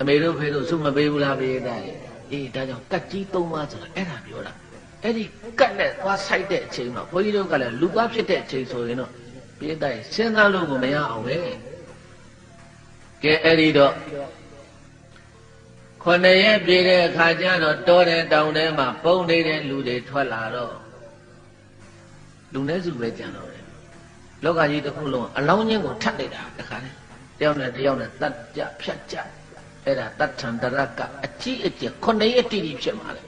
အမေတို့ဖေတို့ဆုမပေးဘူးလားပေးတဲ့အေးဒါကြောင့်ကကြီး၃ပါးဆိုတာအဲ့ဒါပြောတာအဲ့ဒီကတ်နဲ့သွားဆိုင်တဲ့အချိန်မှာဘုန်းကြီးတို့ကလည်းလူသားဖြစ်တဲ့အချိန်ဆိုရင်တော့ပြည့်တဲ့စဉ်းစားလို့ကိုမရအောင်ပဲကဲအဲ့ဒီတော့ခொနရက်ပြည့်တဲ့အခါကျတော့တောတဲ့တောင်ထဲမှာပုံနေတဲ့လူတွေထွက်လာတော့လူနည်းစုပဲကြံတော့တယ်လောကကြီးတစ်ခုလုံးအလောင်းချင်းကိုထပ်နေတာတခါနဲ့တယောက်နဲ့တယောက်နဲ့တတ်ကြဖြတ်ကြအဲ့ဒါတတ်ထံတရကအကြီးအကျယ်ခொနရက်တိတိဖြစ်မှာလေ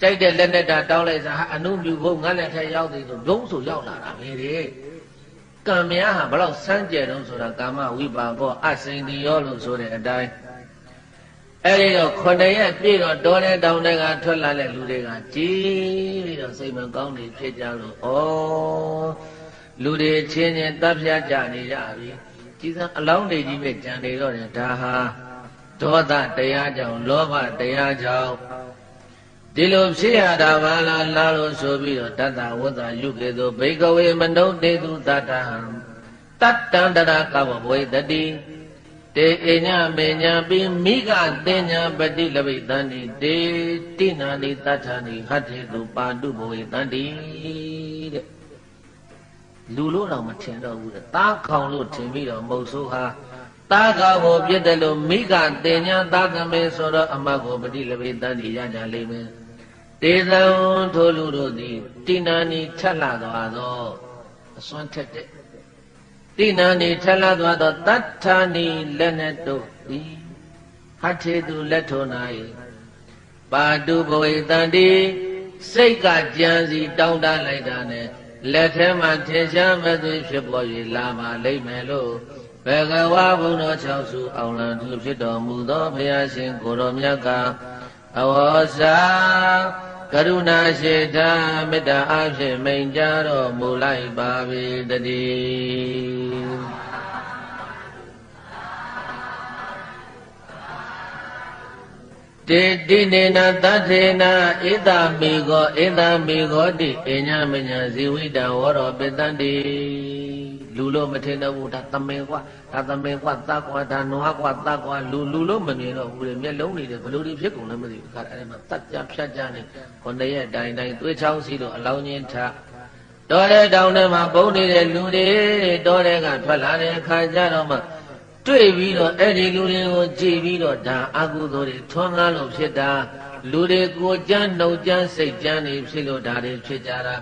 ကြိုက်တဲ့လက်နဲ့တာတောင်းလိုက်စားအနုမြူဖို့ငါလက်ထက်ရောက်သေးဆိုဒုံးဆိုရောက်လာတာပဲတဲ့ကံများဟာဘလောက်စမ်းကြယ်တော့ဆိုတာကာမဝိပါကောအစိန်တိရောလို့ဆိုတဲ့အတိုင်းအဲ့ဒီတော့ခொနရက်ပြည့်တော့တောတဲ့တောင်တွေကထွက်လာတဲ့လူတွေကကြည်ပြီးတော့စိတ်မကောင်းနေဖြစ်ကြလို့ဩလူတွေချင်းချင်းတပ်ဖြတ်ကြနေကြပြီကြည်စံအလောင်းတွေကြီးပဲကြံနေတော့တယ်ဒါဟာဒေါသတရားကြောင့်လောဘတရားကြောင့်ဒီလိုဖြစ်ရတာပါလားလို့ဆိုပြီးတော့တတ္တဝတ္တယုကေသောဘိကဝေမနုတေသူတတ္တဟံတတ္တံတရကဝဘဝေတတိတေအညမေညာပိမိကတင်ညာပတိလဘိတန္တိတေတိနာနိတထာနိဟတ္ထေသူပါတုဘဝေတန္တိတဲ့လူလို့တော့မထင်တော့ဘူးတဲ့သားခေါင်လို့ထင်ပြီးတော့မဟုတ်ဆိုဟာသားခေါင်ကိုပြည့်တယ်လို့မိကတင်ညာသာသမေဆိုတော့အမတ်ကိုပတိလဘိတန္တိရကြလိမ့်မယ်တေသံထိုလူတို့သည်တိနာနိထက်လာသွားသောအစွမ်းထက်တဲ့တိနာနိထက်လာသွားသောတတ္ထာနိလက်နဲ့တို့သည်ဟတ္ထေသူလက်ထုံ၌ပါတုဘဝေတန္တိစိတ်ကကြံစီတောင်းတလိုက်တာနဲ့လက်ထဲမှာထင်ရှားမသွေဖြစ်ပေါ်၍လာပါလိမ့်မယ်လို့ဘဂဝါဘုံတော်၆စုအောင်လံသူဖြစ်တော်မူသောဘုရားရှင်ကိုယ်တော်မြတ်ကအဝေါစာကရုဏာရှိတာမေတ္တာအားဖြင့်မိန်ကြားတော်မူလိုက်ပါပေတည်းတေတိနေနသတ္ထေနာဧတမိကောတိအညမညာဇီဝိတံဝရောပိတံတိလူလို့မထင်တော့ဘူးဒါသမင်ကွာဒါသမင်ကွာသကွာဒါနွားကွာသကွာလူလို့မမြင်တော့ဘူးလေမျက်လုံးတွေဘလို့တွေဖြစ်ကုန်လည်းမသိဘူးခါအဲ့မှာတတ်ကြဖြတ်ကြနေခொနရက်တိုင်းသွေးချောင်းစီတော့အလောင်းချင်းထတော်တဲ့တောင်ထဲမှာပုံနေတဲ့လူတွေတော်တဲ့ကထွက်လာတဲ့အခါကျတော့မှတွေ့ပြီးတော့အဲ့ဒီလူတွေကိုကြည်ပြီးတော့ဒါအကုသိုလ်တွေထွန်းကားလို့ဖြစ်တာလူတွေကိုကြမ်းနှုတ်ကြမ်းစိတ်ကြမ်းနေဖြစ်လို့ဒါတွေဖြစ်ကြတာ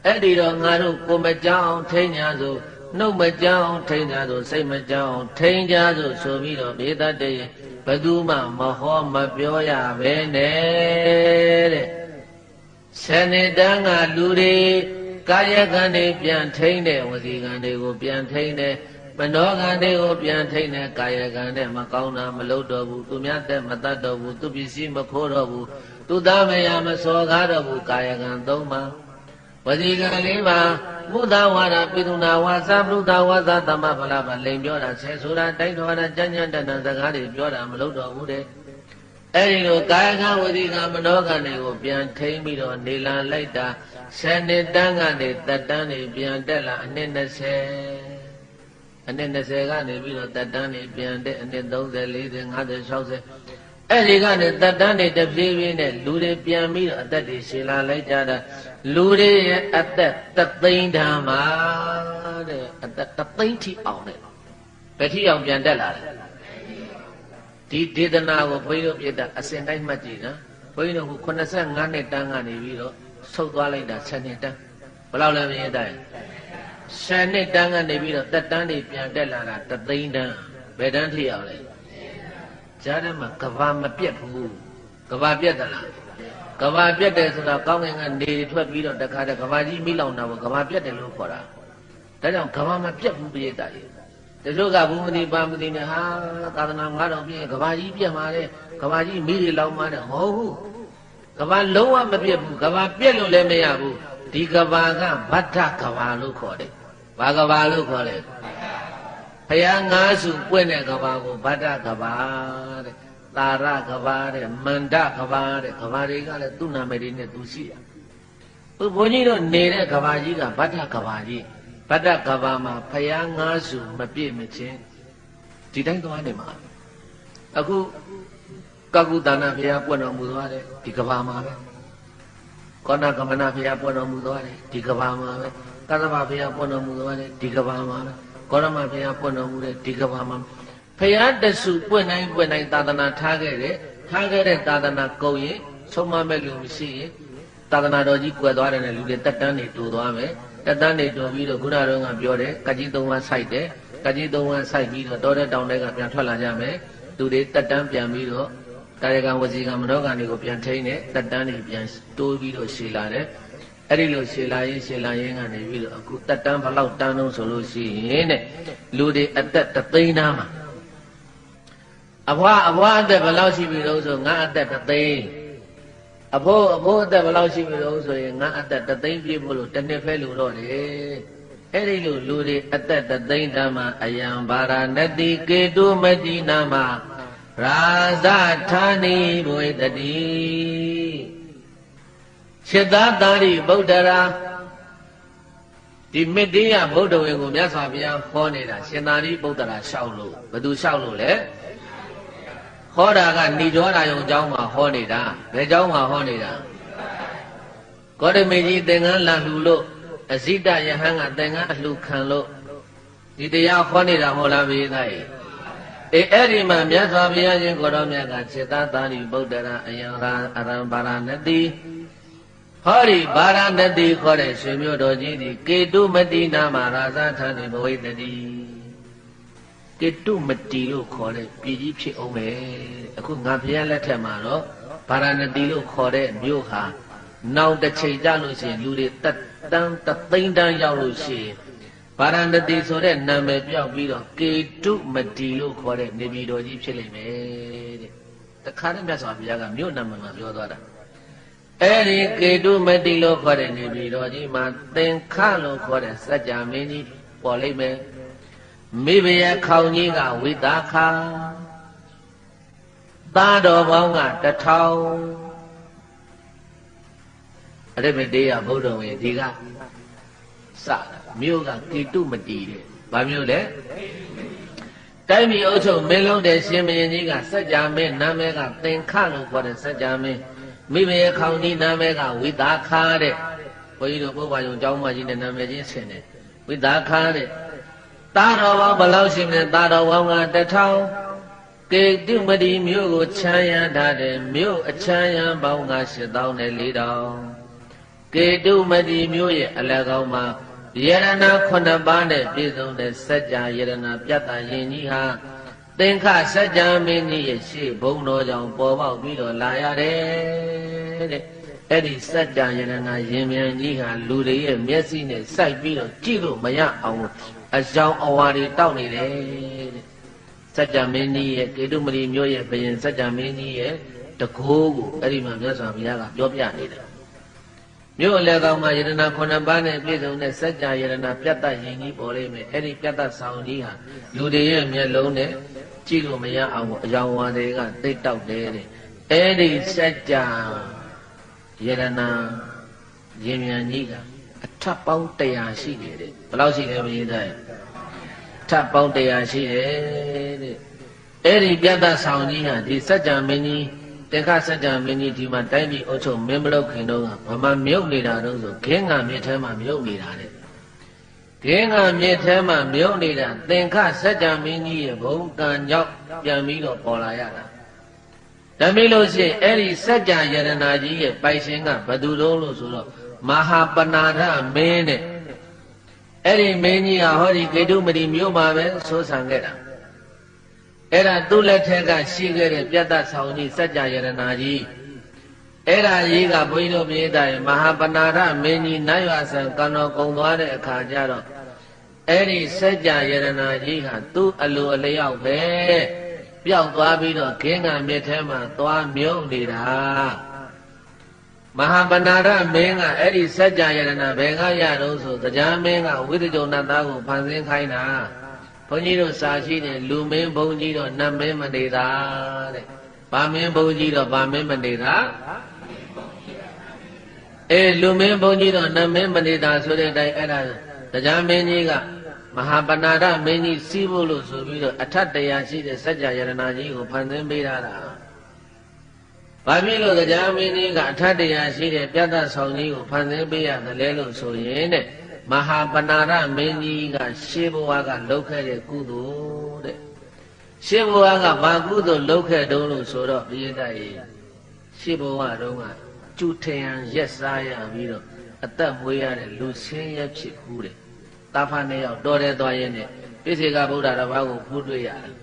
အဲ့ဒီတော့ငါတို့ကိုမကြောက်အောင်ထိန်းညာဆိုနှုတ်မကြောက်အောင်ထိန်းကြဆိုစိတ်မကြောက်အောင်ထိန်းကြဆိုပြီးတော့ဘေးတတ်တဲ့ဘယ်သူမှမဟောမပြောရပဲနဲ့တဲ့ဆယ်နှစ်တန်းကလူတွေကာယကံတွေပြန်ထိန်းတဲ့ဝစီကံတွေကိုပြန်ထိန်းတဲ့မနောကံတွေကိုပြန်ထိန်းတဲ့ကာယကံနဲ့မကောင်းတာမလုပ်တော့ဘူးသူများတဲ့မတတ်တော့ဘူးသူပစ္စည်းမခိုးတော့ဘူးသူသားမယားမစော်ကားတော့ဘူးကာယကံ၃ပါးဝစီကံ၄ပါးဘုဒ္ဓဝါဒပိသုနာဝါစာဘုဒ္ဓဝါစာသမဖလပါလိန်ပြောတာဆယ်ဆိုတာတိုက်တော်တာကြမ်းကြမ်းတန်တန်စကားတွေပြောတာမလုပ်တော့ဘူးတဲ့အဲ့ဒီလိုကာယကံဝစီကံမနောကံတွေကိုပြန်ထိန်းပြီးတော့နေလာလိုက်တာဆယ်နှစ်တန်းကနေတက်တန်းတွေပြန်တက်လာအနှစ်20အနှစ်20ကနေပြီးတော့တက်တန်းတွေပြန်တဲ့အနှစ်30 40 50 60အဲ့ဒီကနေတက်တန်းတွေတပြေးပြေးနဲ့လူတွေပြန်ပြီးတော့အသက်တွေရှည်လာလိုက်ကြတာလူတွေရဲ့အသက်3သိန်းတန်းမှာတဲ့အသက်3သိန်းထိအောင်တဲ့ဘယ်ထိအောင်ပြန်တက်လာလဲဒီဒေသနာကိုဘုန်းကြီးတို့ပြတာအစဉ်တိုင်းမှတ်ကြည့်နော်ဘုန်းကြီးတို့က85နှစ်တန်းကနေပြီးတော့ဆုတ်သွားလိုက်တာ7နှစ်တန်းဘယ်လောက်လဲမင်းတိုင်း10နှစ်တန်းကနေပြီးတော့တက်တန်းတွေပြန်တက်လာတာ3သိန်းတန်းဘယ်တန်းထိအောင်လဲကြားထဲမှာကဘာမပြတ်ဘူးကဘာပြတ်သလားကဘာပြတ်တယ်ဆိုတော့ကောင်းကင်ကနေထွက်ပြီးတော့တခါတည်းကဘာကြီးမိလောင်တာကိုကဘာပြတ်တယ်လို့ခေါ်တာဒါကြောင့်ကဘာမပြတ်ဘူးပြည့်တာကြီးတချို့ကဘုမတိပါမတိနဲ့ဟာသာသနာ9000ပြည့်ကဘာကြီးပြတ်မှာလေကဘာကြီးမိတွေလောင်မှာတဲ့မဟုတ်ဘူးကဘာလုံးဝမပြတ်ဘူးကဘာပြတ်လို့လည်းမရဘူးဒီကဘာကဗတ္ထကဘာလို့ခေါ်တယ်ဘာကဘာလို့ခေါ်လဲဘ ယားငါးစုပွင့်တဲ့ကဘာကိုဗဒ္ဒကဘာတဲ့သာရကဘာတဲ့မန္တကဘာတဲ့ကဘာတွေကလည်းသူ့နာမည်တွေနဲ့သူရှိတာဘုန်းကြီးတို့နေတဲ့ကဘာကြီးကဗဒ္ဒကဘာကြီးဗဒ္ဒကဘာမှာဘုရားငါးစုမပြည့်မချင်းဒီတိုင်းသွားနေမှာအခုကကုသနာဘုရားပွင့်တော်မူသွားတယ်ဒီကဘာမှာပဲကောဏကမနာဘုရားပွင့်တော်မူသွားတယ်ဒီကဘာမှာပဲကသဗ္ဗဘုရားပွင့်တော်မူသွားတယ်ဒီကဘာမှာပဲကောရမဘုရားပွင့်တော်မူတဲ့ဒီကဘာမှာဘုရားတဆူပွင့်တိုင်းသာသနာထားခဲ့တဲ့သာသနာကုန်ရင်ဆုံးမမဲ့လူမရှိရင်သာသနာတော်ကြီးကွယ်သွားတယ်နဲ့လူတွေတက်တန်းနေတူသွားမယ်တက်တန်းနေတူပြီးတော့ခုနကပြောတယ်ကကြီးသုံးပါးစိုက်တယ်ကကြီးသုံးပါးစိုက်ပြီးတော့တောတဲ့တောင်တွေကပြန်ထွက်လာကြမယ်လူတွေတက်တန်းပြန်ပြီးတော့ကာယကံဝစီကံမနောကံတွေကိုပြန်ထိန်းတယ်တက်တန်းတွေပြန်တိုးပြီးတော့ရှည်လာတယ်အဲ့ဒီလိုရှည်လာရင်ကနေပြီးတော့အခုတက်တန်းဘလောက်တန်းလုံးဆိုလို့ရှိရင်တဲ့လူတွေအသက်တသိန်းသားမှာအဘွားအသက်ဘယ်လောက်ရှိပြီလို့ဆိုငါအသက်တသိန်းအဖိုးအသက်ဘယ်လောက်ရှိပြီလို့ဆိုရင်ငါအသက်တသိန်းပြည့်ဖို့လို့တစ်နှစ်ဖဲလို့တော့တယ်အဲ့ဒီလိုလူတွေအသက်တသိန်းတန်းမှာအယံဘာရာနတိကေတုမတိနာမှာရာဇဌာနိဘဝေတတိခြေသားသားရိဗုဒ္ဓရာဒီမေတ္တိယဗုဒ္ဓဝင်ကိုမြတ်စွာဘုရားဟောနေတာရှင်သာရိပုတ္တရာလျှောက်လို့ဘယ်သူလျှောက်လို့လဲဟောတာကနေကြောတာယုံเจ้าမှာဟောနေတာဘယ်เจ้าမှာဟောနေတာဂေါတမေကြီးသင်္ကန်းလာလှူလို့အဇိတယဟန်ကသင်္ကန်းအလှူခံလို့ဒီတရားဟောနေတာမဟုတ်လားဘိသားကြီးအဲ့ဒီမှာမြတ်စွာဘုရားရှင်ကိုရောမြတ်ကစေတသာရိပုတ္တရာအယံရာအရံပါရဏတိဟောဒီပါရဏတိခေါ်တဲ့ရှင်မြို့တော်ကြီးဒီကေတုမတိနာမရာဇဌာနိဘဝိတတိကေတုမတိလို့ခေါ်တဲ့ပြည်ကြီးဖြစ်အောင်ပဲအခုငါဘုရားလက်ထက်မှာတော့ပါရဏတိလို့ခေါ်တဲ့မြို့ဟာနောက်တစ်ချိန်ကြလို့ရှိရင်လူတွေတက်တန်းတသိန်းတန်းရောက်လို့ရှိရင်ပါရဏတိဆိုတဲ့နာမည်ပြောက်ပြီးတော့ကေတုမတိလို့ခေါ်တဲ့နေပြည်တော်ကြီးဖြစ်လိမ့်မယ်တဲ့တခါတည်းမြတ်စွာဘုရားကမြို့နာမည်မှာပြောသွားတာအဲ့ဒီကေတုမတိလို့ခေါ်တဲ့နေပြည်တော်ကြီးမှာသင်္ခလို့ခေါ်တဲ့စัจ जा မင်းကြီးပေါ်လိမ့်မယ်မိဘရဲ့ခေါင်းကြီးကဝိတာခသားတော်ပေါင်းက1000အရိမတေယဗုဒ္ဓဝင်ဒီကစတာမြို့ကကေတုမတိတဲ့ဘာမြို့လဲတိုင်းပြည်အုပ်ချုပ်မင်းလုံးတဲ့ရှင်ဘုရင်ကြီးကစัจ जा မင်းနာမည်ကသင်္ခလို့ခေါ်တဲ့စัจ जा မင်းမိဘရဲ့ခေါင်းကြီးနာမည်ကဝိတာခတဲ့ဘုန်းကြီးတို့ပုဗ္ဗာယုံကျောင်းမကြီးနဲ့နာမည်ချင်းဆင်တယ်ဝိတာခတဲ့သားတော်ပေါင်းဘယ်လောက်ရှိမလဲသားတော်ပေါင်းက1000ကေတုမတိမြို့ကိုချမ်းရထားတယ်မြို့အချမ်းရပေါင်းက8400ကေတုမတိမြို့ရဲ့အလယ်ကောင်းမှာယရဏ9ပါးနဲ့ပြည့်စုံတဲ့စัจ जा ယရဏပြတ်တာရင်ကြီးဟာသင်္ခစัจ जा မင်းကြီးရဲ့ရှေ့ဘုံတော်ကြောင့်ပေါ်ပေါက်ပြီးတော့လာရတယ်တဲ့အဲ့ဒီစัจ जा ယရဏရင်မြန်ကြီးဟာလူတွေရဲ့မျက်စိနဲ့စိုက်ပြီးတော့ကြည့်လို့မရအောင်အကြောင်းအဝါတွေတောက်နေတယ်တဲ့စัจ जा မင်းကြီးရဲ့ကေတုမတိမြို့ရဲ့ဘုရင်စัจ जा မင်းကြီးရဲ့တကိုးကိုအဲ့ဒီမှာမြတ်စွာဘုရားကပြောပြနေတယ်မြို့အလယ်ကောင်မှာယရဏ9ပါးနဲ့ပြည့်စုံတဲ့စัจ जा ယရဏပြတ်တတ်ရင်ကြီးပေါ်လိမ့်မယ်အဲ့ဒီပြတ်တတ်ဆောင်ကြီးဟာလူတွေရဲ့မျက်လုံးနဲ့ကြည့်လို့မရအောင်အကြောင်းဝါတွေကသိတောက်တယ်တဲ့အဲ့ဒီစัจ जा ယရဏရင်မြန်ကြီးကအထပ်ပေါင်း100ရှိတယ်တဲ့ဘယ်လောက်ရှိလဲမင်းသားထပ်ပေါင်း100ရှိတယ်တဲ့အဲ့ဒီပြတ်တတ်ဆောင်ကြီးဟာဒီစัจ जा မင်းကြီးသင်္ခစัจ जा မင်းကြီးဒီမှာတိုင်းပြည်အုပ်ချုပ်မင်းမလုပ်ခင်တော့ဗမာမြုပ်နေတာတော့ဆိုခင်းကမြစ်ထဲမှာမြုပ်နေတာတဲ့ခင်းကမြစ်ထဲမှာမြုပ်နေတာသင်္ခစัจ जा မင်းကြီးရဲ့ဘုံကံကြောင့်ပြန်ပြီးတော့ပေါ်လာရတာဒါမေးလို့ရှိရင်အဲ့ဒီစัจ जा ယရဏကြီးရဲ့ပိုင်ရှင်ကဘယ်သူတုံးလို့ဆိုတော့မဟာပနာဒမင်းတဲ့အဲ့ဒီမင်းကြီးဟာဟောဒီကေတုမတိမြို့မှာပဲဆိုဆံခဲ့တာအဲ့ဒါသူ့လက်ထက်ကရှိခဲ့တဲ့ပြတ်တတ်ဆောင်ကြီးစัจ जा ယရဏကြီးအဲ့ဒါကြီးကဘုန်းကြီးတို့မြေသားရဲ့မဟာပနာဒမင်းကြီးနတ်ရွာဆံကံတော်ကုံသွားတဲ့အခါကျတော့အဲ့ဒီစัจ जा ယရဏကြီးဟာသူ့အလိုအလျောက်ပဲပျောက်သွားပြီးတော့ခင်းကမြစ်ထဲမှာသွားမြုပ်နေတာမဟာပနာဒမင်းကအဲ့ဒီစัจ जा ယရဏဘယ်ကရတော့ဆိုတရားမင်းကဝိသကြုံနတ်သားကိုဖန်ဆင်းခိုင်းတာဘ ုန်းကြီးတို့စာရှိတယ်လူမင်းဘုန်းကြီးတော့နတ်မင်းမနေတာတဲ့ဗာမင်းဘုန်းကြီးတော့ဗာမင်းမနေတာလူမင်းဘုန်းကြီးတော့နတ်မင်းမနေတာဆိုတဲ့အတိုင်းအဲ့ဒါတရားမင်းကြီးကမဟာပဏာဒမင်းကြီးစီးဖို့လို့ဆိုပြီးတော့အထက်တရားရှိတဲ့စัจ जा ယရဏကြီးကိုဖန်ဆင်းပေးတာဘာဖြစ်လို့တရားမင်းကြီးကအထက်တရားရှိတဲ့ပြတ်သက်ဆောင်ကြီးကိုဖန်ဆင်းပေးရတယ်လဲလို့ဆိုရင်တဲ့မဟာပဏာဒမင်းကြီးကရှေးဘဝကလုပ်ခဲ့တဲ့ကုသိုလ်တဲ့ရှေးဘဝကဘာကုသိုလ်လုပ်ခဲ့တုံးလို့ဆိုတော့ပြည့်တတ်ရဲ့ရှေးဘဝတုန်းကကျူထယံရက်စားရပြီးတော့အသက်မွေးရတဲ့လူဆင်းရဲဖြစ်ဘူးတဲ့တာဖာနှစ်ယောက်တော်တယ်သွားရင်းနဲ့ပိစေကဗုဒ္ဓတစ်ပါးကိုဖူးတွေ့ရတယ်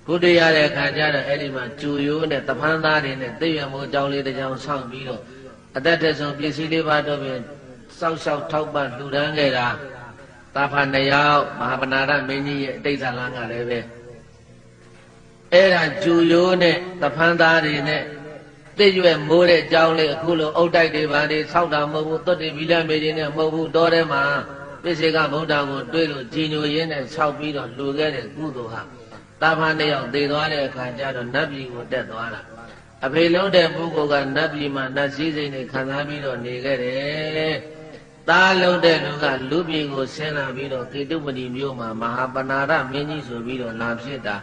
ဖူးတွေ့ရတဲ့အခါကျတော့အဲ့ဒီမှာကျူရိုးနဲ့တဖန်းသားတွေနဲ့သိရမိုးကြောင်းလေးတစ်ကြောင်းဆောင်းပြီးတော့အသက်တဆုံပစ္စည်းလေးပါတော့ပြင်စောက်ရှောက်ထောက်ပံ့လှူဒန်းခဲ့တာတာဖာနှစ်ယောက်မဟာပဏာဒမင်းကြီးရဲ့အတိတ်ဇာလန်းကလည်းပဲအဲ့ဒါကျူရိုးနဲ့တဖန်းသားတွေနဲ့သိရွယ်မိုးတဲ့ကြောင်းလေးအခုလိုအုတ်တိုက်တွေပါနေဆောက်တာမဟုတ်ဘူးသွတ်တွေဗီလမေကြီးနဲ့မဟုတ်ဘူးတော်ထဲမှာပိစေကဗုဒ္ဓကိုတွေးလို့ကြည်ညိုရင်းနဲ့ဆောက်ပြီးတော့လှူခဲ့တဲ့ကုသိုလ်ဟာတာဖာနှစ်ယောက်သေသွားတဲ့အခါကျတော့နတ်ပြည်ကိုတက်သွားတာအဖေလုံးတဲ့ပုဂ္ဂိုလ်ကနတ်ပြည်မှာနတ်စည်းစိမ်တွေခံစားပြီးတော့နေခဲ့တယ်သားလုံးတဲ့လူကလူပြည်ကိုဆင်းလာပြီးတော့ကေတုပတိမြို့မှာမဟာပဏာဒမင်းကြီးဆိုပြီးတော့လာဖြစ်တာ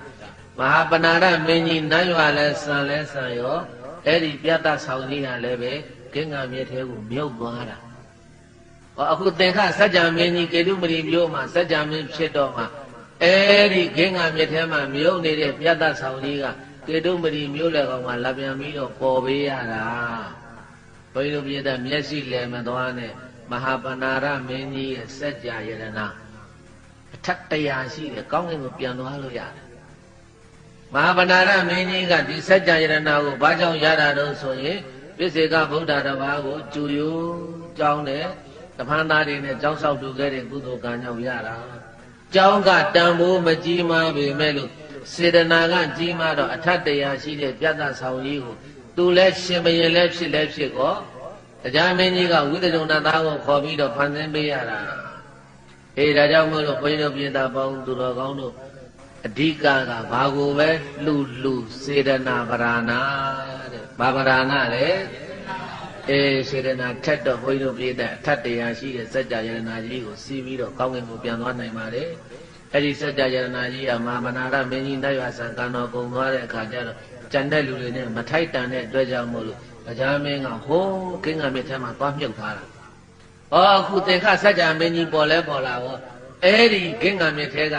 မဟာပဏာဒမင်းကြီးနတ်ရွာလဲဆန်ရောအဲ့ဒီပြတ်တဆောင်ကြီးကလည်းပဲဂင်္ဂမြစ်ထဲကိုမြုပ်သွားတာအခုသင်္ခစัจ जा မင်းကြီးကေတုပတိမြို့မှာစัจ जा မင်းဖြစ်တော့မှအဲ့ဒီဂင်္ဂမြစ်ထဲမှာမြုပ်နေတဲ့ပြတ်တဆောင်ကြီးကကေတုပတိမြို့လည်းကောင်ကလာပြန်ပြီးတော့ပေါ်ပေးရတာဘုန်းကြီးတို့ပြည့်တဲ့မျက်စိလည်းမသွားနဲ့မဟာပဏာဒမင်းကြီးရဲ့စัจ जा ယရဏအထက်တရားရှိတယ်ကောင်းကင်ကိုပြန်သွားလို့ရတယ်မဟာပဏာဒမင်းကြီးကဒီစัจ जा ယရဏကိုဘာကြောင့်ရတာတော့ဆိုရင်ပိစေကဗုဒ္ဓတစ်ပါးကိုကျူရိုးကြောင်းတဲ့တဖန်းသားတွေနဲ့ကြောင်းဆောက်တူခဲ့တဲ့ကုသိုလ်ကံကြောင့်ရတာကြောင်းကတန်ဖိုးမကြီးမားပေမဲ့လို့စေတနာကကြီးမားတော့အထက်တရားရှိတဲ့ပြတ်သက်ဆောင်ကြီးကိုသူလည်းရှင်ဘရင်လည်းဖြစ်ကောတရားမင်းကြီးကဝိသဇုံသားကိုခေါ်ပြီးတော့ဖန်ဆင်းပေးရတာဒါကြောင့်မို့လို့ဘုန်းကြီးတို့ပြည်သားပေါင်းသူတော်ကောင်းတို့အဓိကကဘာကိုပဲလှူစေတနာပရဏတဲ့ဘာပရဏလဲစေတနာထက်တော့ဘုန်းကြီးတို့ပြည်တဲ့အထက်တရားရှိတဲ့စัจ जा ယရဏကြီးကိုစီးပြီးတော့ကောင်းကင်ကိုပြန်သွားနိုင်ပါတယ်အဲ့ဒီစัจ जा ယရဏကြီးကမဟာပဏာဒမင်းကြီးတိုက်ရွာဆံကံတော်ကုံသွားတဲ့အခါကျတော့ကြံတဲ့လူတွေနဲ့မထိုက်တန်တဲ့အတွက်ကြောင့်မို့လို့တရားမင်းကဟိုးဂင်္ဂမြစ်ထဲမှာသွားမြုပ်ထားတာအခုသင်္ခစัจ जा မင်းကြီးပေါ်လာရောအဲ့ဒီဂင်္ဂမြစ်ထဲက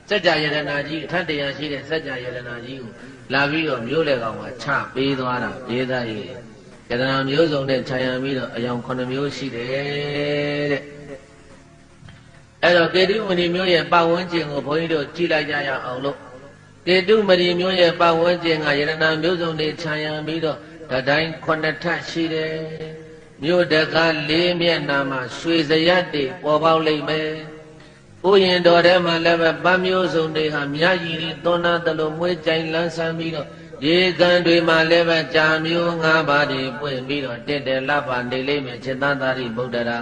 စัจ जा ယရဏကြီးအထက်တရားရှိတဲ့စัจ जा ယရဏကြီးကိုလာပြီးတော့မျိုးလေကောင်ကချပေးသွားတာရေးသားရေးယတနာမျိုးစုံနဲ့ခြံရံပြီးတော့အယောင်9မျိုးရှိတယ်တဲ့အဲ့တော့ကေတုမဏိမျိုးရဲ့ပတ်ဝန်းကျင်ကိုဘုန်းကြီးတို့ကြည့်လိုက်ကြရအောင်လို့ကေတုမဏိမျိုးရဲ့ပတ်ဝန်းကျင်ကယတနာမျိုးစုံနဲ့ခြံရံပြီးတော့တတိုင်း9ထပ်ရှိတယ်မြို့တကား4မျက်နှာမှာရွှေစရက်တွေပေါ်ပေါက်လိမ့်မယ်ဥယျာဉ်တော်ထဲမှာလည်းပဲပန်းမျိုးစုံတွေဟာမြတ်ကြီးတွေသွန်းနာသလိုမွေးကြိုင်လန်းဆန်းပြီးတော့ဒီကံတွေမှာလည်းပဲကြာမျိုး5ပါးတွေပွင့်ပြီးတော့တက်တယ်လပ်ပါနေလိမ့်မယ်จิตသာရိဗုဒ္ဓရာ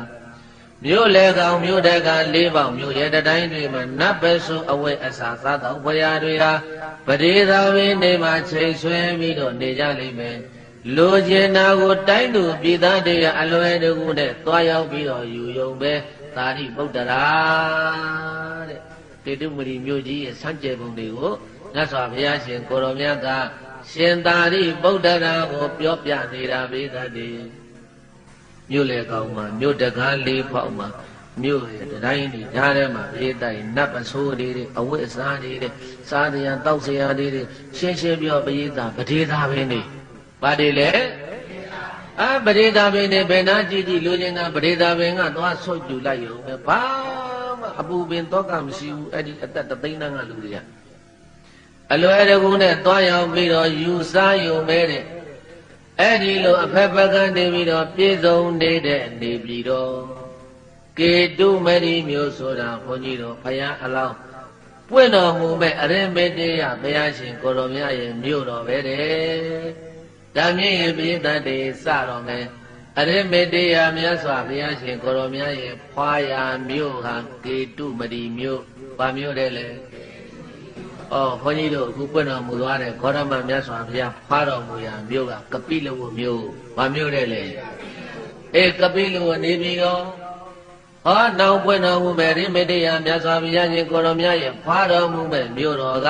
မြို့လေကောင်မြို့တက4ပေါက်မြို့ရဲတိုင်းတွေမှာနတ်ပဲဆိုအဝဲအစာစားတော့ဘုရားတွေဟာပရိသာဝင်းနေမှာချိန်ဆွဲပြီးတော့နေကြလိမ့်မယ်လိုချင်တာကိုတိုင်းသူပြည်သားတွေကအလွယ်တကူနဲ့သွားရောက်ပြီးတော့ယူယုံပဲသာရိဗုဒ္ဓရာတဲ့တေတုမဏိမြို့ကြီးရဲ့စံကြယ်ပုံတွေကိုမြတ်စွာဘုရားရှင်ကိုရောမြတ်ကရှင်သာရိဗုဒ္ဓရာကိုပြောပြနေတာပဲတည်းမြို့လေကောင်မှာမြို့တကား4ပေါက်မှာမြို့ရဲ့တိုင်းဒီဓာတ်ထဲမှာပြေးတိုင်နတ်ပဆိုးတွေအဝိအစားတွေစားတရားတောက်စရာတွေရှင်းပြောပြေးတာပဒေသာပဲနေပါတယ်လေပဒေသာပင်နဲ့ဘယ်နာကြည့်လူချင်းကပဒေသာပင်ကသွားဆုတ်ကြလိုက်ရုံပဲဘာမှအပူပင်တော့ကမရှိဘူးအဲ့ဒီအသက်3သိန်းတန်းကလူတွေကအလွယ်တကူနဲ့သွားရောက်ပြီးတော့ယူစားယုံပဲတဲ့အဲ့ဒီလိုအဖက်ဖက်ကနေပြီးတော့ပြည့်စုံနေတဲ့နေပြီတော့ကေတုမရိမျိုးဆိုတာဘုန်းကြီးတို့ဘုရားအလောင်းပွင့်တော်မူမဲ့အရင်မေတ္တရဘုရားရှင်ကိုရောမြတ်ရဲ့မြို့တော်ပဲတဲ့ဒါမြင့်ရဲ့ပြိတ္တတွေစတော့မယ် အရိမေတ္တရာမြတ်စွာဘုရားရှင်ကိုရောမြတ်ရဲ့ဖွာရာမြို့ဟာကေတုမတိမြို့ဘာမြို့တဲ့လဲဩဘုန်းကြီးတို့အခုပွင့်တော်မူသွားတဲ့ဂေါရမမြတ်စွာဘုရားဖွာတော်မူရာမြို့ကကပိလဝမြို့ဘာမြို့တဲ့လဲကပိလဝနေပြီးတော့ဟောနောက်ပွင့်တော်မူမဲ့အရိမေတ္တရာမြတ်စွာဘုရားရှင်ကိုရောမြတ်ရဲ့ဖွာတော်မူမဲ့မြို့တော်က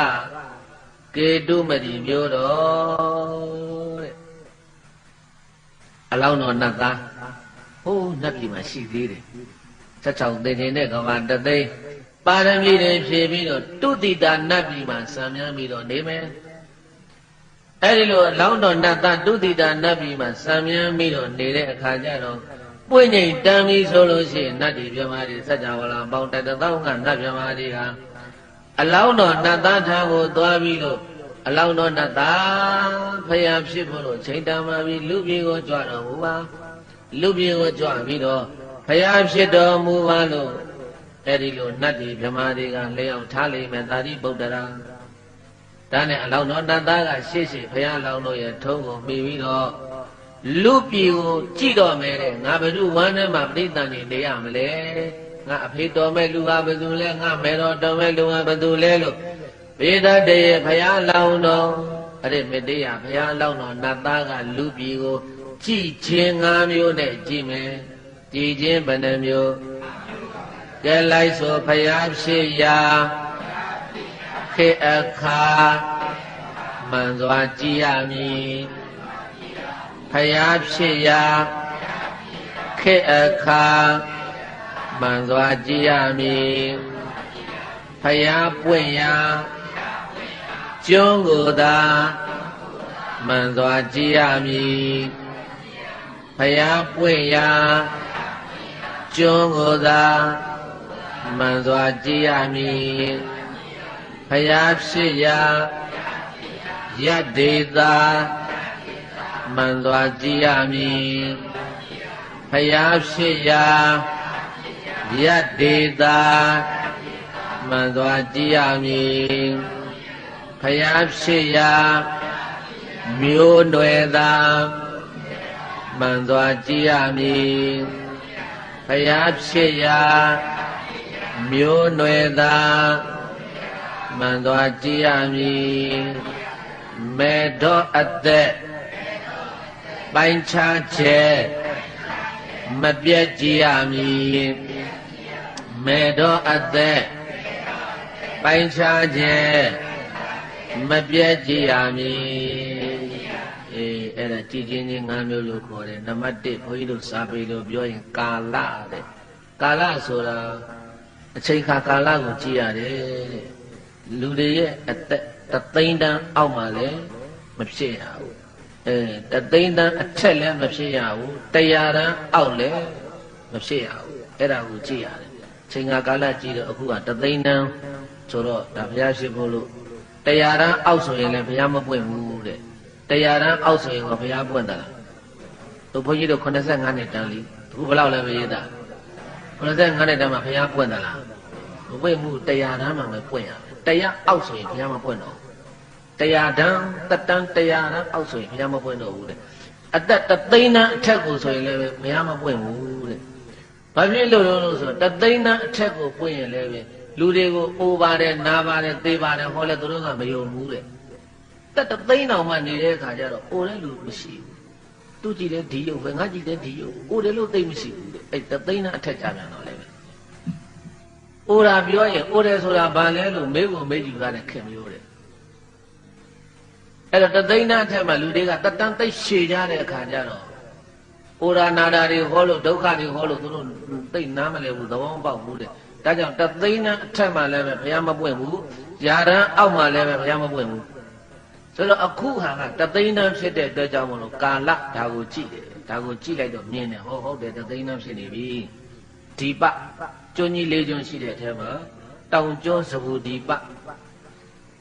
ကေတုမတိမြို့တော်တဲ့အလောင်းတော်နတ်သားဟိုးနတ်ပြည်မှာရှိသေးတယ်16သိန်းနဲ့ကဘာတသိန်းပါရမီတွေဖြည့်ပြီးတော့တုတိတာနတ်ပြည်မှာဆံမြန်းပြီးတော့နေမယ်အဲဒီလိုအလောင်းတော်နတ်သားတုတိတာနတ်ပြည်မှာဆံမြန်းပြီးတော့နေတဲ့အခါကျတော့ပွင့်ငိမ်တမ်းပြီးဆိုလို့ရှိရင်နတ်ပြည်ပြမတွေစัจ java လာပေါင်းတသောင်းကနတ်ပြမတွေဟာအလောင်းတော်နတ်သားထံကိုသွားပြီးတော့အလောင်းတော်နတ်သားဖျားဖြစ်ဖို့လို့ချိန်တမ်းမှပြီးလူပြေကိုကြွတော်မူပါလူပြေကိုကြွပြီးတော့ဖျားဖြစ်တော်မူပါလို့အဲဒီလိုနတ်တွေဗြဟ္မာတွေကလျှောက်ထားလိမ့်မယ်သာရိပုတ္တရာဒါနဲ့အလောင်းတော်နတ်သားကရှေ့ဖျားလောင်းတို့ရဲ့ထုံးကိုမိပြီးတော့လူပြေကိုကြည့်တော်မယ်တဲ့ငါဘယ်သူဝမ်းထဲမှာပြိတ္တန်နေရမလဲငါအဖေတော်မဲ့လူဟာဘယ်သူလဲငါမေတော်မဲ့လူဟာဘယ်သူလဲလို့ဘေဒတရေဘုရားလောင်းတော်အရိမေတ္တရာဘုရားလောင်းတော်နတ်သားကလူပြည်ကိုကြည်ခြင်း5မျိုးနဲ့ကြည်မယ်ကြည်ခြင်းဘယ်နှမျိုးကဲလိုက်ဆိုဘုရားဖြစ်ရာခေအခါမှန်စွာကြည်ရမည်ဘုရားဖြစ်ရာခေအခါမှန်စွာကြည်ရမည်ဘုရားပွင့်ရာကျွန်းကိုသာမှန်စွာကြည်ရမည်ဘုရားပွင့်ရာကျွန်းကိုသာမှန်စွာကြည်ရမည်ဘုရားဖြစ်ရာယတ္တေသာမှန်စွာကြည်ရမည်ဘုရားဖြစ်ရာယတ္တေသာမှန်စွာကြည်ရမည်ဘုရားဖြစ်ရာမျိုးနွယ်သာမှန်စွာကြည်ရမည်ဘုရားဖြစ်ရာမျိုးနွယ်သာမှန်စွာကြည်ရမည်မေတော်အသက်ပိုင်းခြားချက်မပြတ်ကြည်ရမည်မေတော်အသက်ပိုင်းခြားချက်မပြတ်ကြည်ရမည်အဲ့ဒါကြည်ချင်းချင်း5မျိုးလို့ခေါ်တယ်နံပါတ်1ဘုန်းကြီးတို့စာပေလို့ပြောရင်ကာလတဲ့ကာလဆိုတာအချိန်ခါကာလကိုကြည်ရတယ်တဲ့လူတွေရဲ့အသက်တသိန်းတန်းအောက်မှာလည်းမဖြစ်ရဘူးတသိန်းတန်းအထက်လည်းမဖြစ်ရဘူး100တန်းအောက်လည်းမဖြစ်ရဘူးအဲ့ဒါကိုကြည်ရတယ်ချိန်ခါကာလကြည်တော့အခုကတသိန်းတန်းဆိုတော့ဒါဘုရားရှိခိုးလို့100တန်းအောက်ဆိုရင်လည်းဘုရားမပွင့်ဘူးတဲ့100တန်းအောက်ဆိုရင်ကဘုရားပွင့်တာလားတို့ဘုန်းကြီးတို့85နှစ်တန်းလीအခုဘယ်လောက်လဲမရေးတာ85နှစ်တန်းမှာဘုရားပွင့်တာလားမပွင့်ဘူး100တန်းမှာပဲပွင့်ရတယ်100အောက်ဆိုရင်ဘုရားမပွင့်တော့100တန်းတက်တန်း100တန်းအောက်ဆိုရင်ဘုရားမပွင့်တော့ဘူးတဲ့အသက်တသိန်းတန်းအထက်ကိုဆိုရင်လည်းဘုရားမပွင့်ဘူးတဲ့ဘာဖြစ်လို့လဲဆိုတော့တသိန်းတန်းအထက်ကိုပွင့်ရင်လည်းလူတွေကိုအိုပါတယ်နားပါတယ်သေပါတယ်ဟောလဲသူတို့ကမယုံဘူးတဲ့တက်တသိန်းတော်မှနေတဲ့အခါကျတော့အိုတဲ့လူမရှိဘူးသူကြည့်တဲ့ဒီယုတ်ပဲငါကြည့်တဲ့ဒီယုတ်အိုတယ်လို့သိမရှိဘူးတဲ့အဲ့တသိန်းတန်းအထက်ကြပြန်တော့လည်းပဲအိုတာပြောရင်အိုတယ်ဆိုတာဘာလဲလို့မေးဖို့မေးကြည့်ကြတဲ့ခင်မျိုးတဲ့အဲ့တော့တသိန်းတန်းအထက်မှာလူတွေကတတန်းသိရှည်ကြတဲ့အခါကျတော့အိုရာနာတာတွေဟောလို့ဒုက္ခတွေဟောလို့သူတို့သိနားမလဲဘူးသဘောမပေါက်ဘူးတဲ့ဒါကြောင့်တသိန်းတန်းအထက်မှာလည်းပဲဘုရားမပွင့်ဘူးယာရန်အောက်မှာလည်းပဲဘုရားမပွင့်ဘူးဆိုတော့အခုဟာကတသိန်းတန်းဖြစ်တဲ့အတွက်ကြောင့်မလို့ကာလဒါကိုကြည့်တယ်ဒါကိုကြည့်လိုက်တော့မြင်တယ်ဟုတ်တယ်တသိန်းတန်းဖြစ်နေပြီဒီပကျွန်းကြီး၄ကျွန်းရှိတဲ့အထဲမှာတောင်ကျွန်းစဘူဒီပ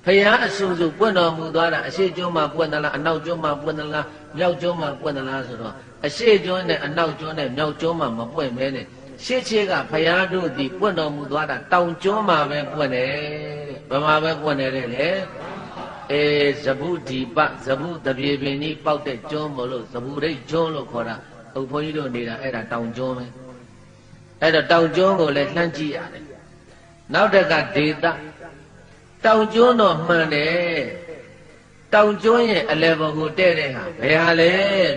ဘုရားအဆူဆူပွင့်တော်မူသွားတာအရှိကျွန်းမှာပွင့်သလားအနောက်ကျွန်းမှာပွင့်သလားမြောက်ကျွန်းမှာပွင့်သလားဆိုတော့အရှိကျွန်းနဲ့အနောက်ကျွန်းနဲ့မြောက်ကျွန်းမှာမပွင့်မဲနဲ့ရှေ့ချေကဘုရားတို့ဒီပွင့်တော်မူသွားတာတောင်ကျွန်းမှာပဲပွင့်တယ်တဲ့ဘယ်မှာပဲပွင့်တယ်လေဇဗုဒီပဇဗုတပြေပင်ကြီးပေါက်တဲ့ကျွန်းမလို့ဇဗုရိတ်ကျွန်းလို့ခေါ်တာ ဘုန်းကြီးတို့နေတာအဲ့ဒါတောင်ကျွန်းပဲအဲ့တော့တောင်ကျွန်းကိုလည်းလှမ်းကြည့်ရတယ်နောက်တက်ကဒေသတောင်ကျွန်းတော့မှန်တယ်တောင်ကျွန်းရဲ့အလယ်ပေါ်ကိုတဲ့တဲ့ဟာဘယ်ဟာလဲ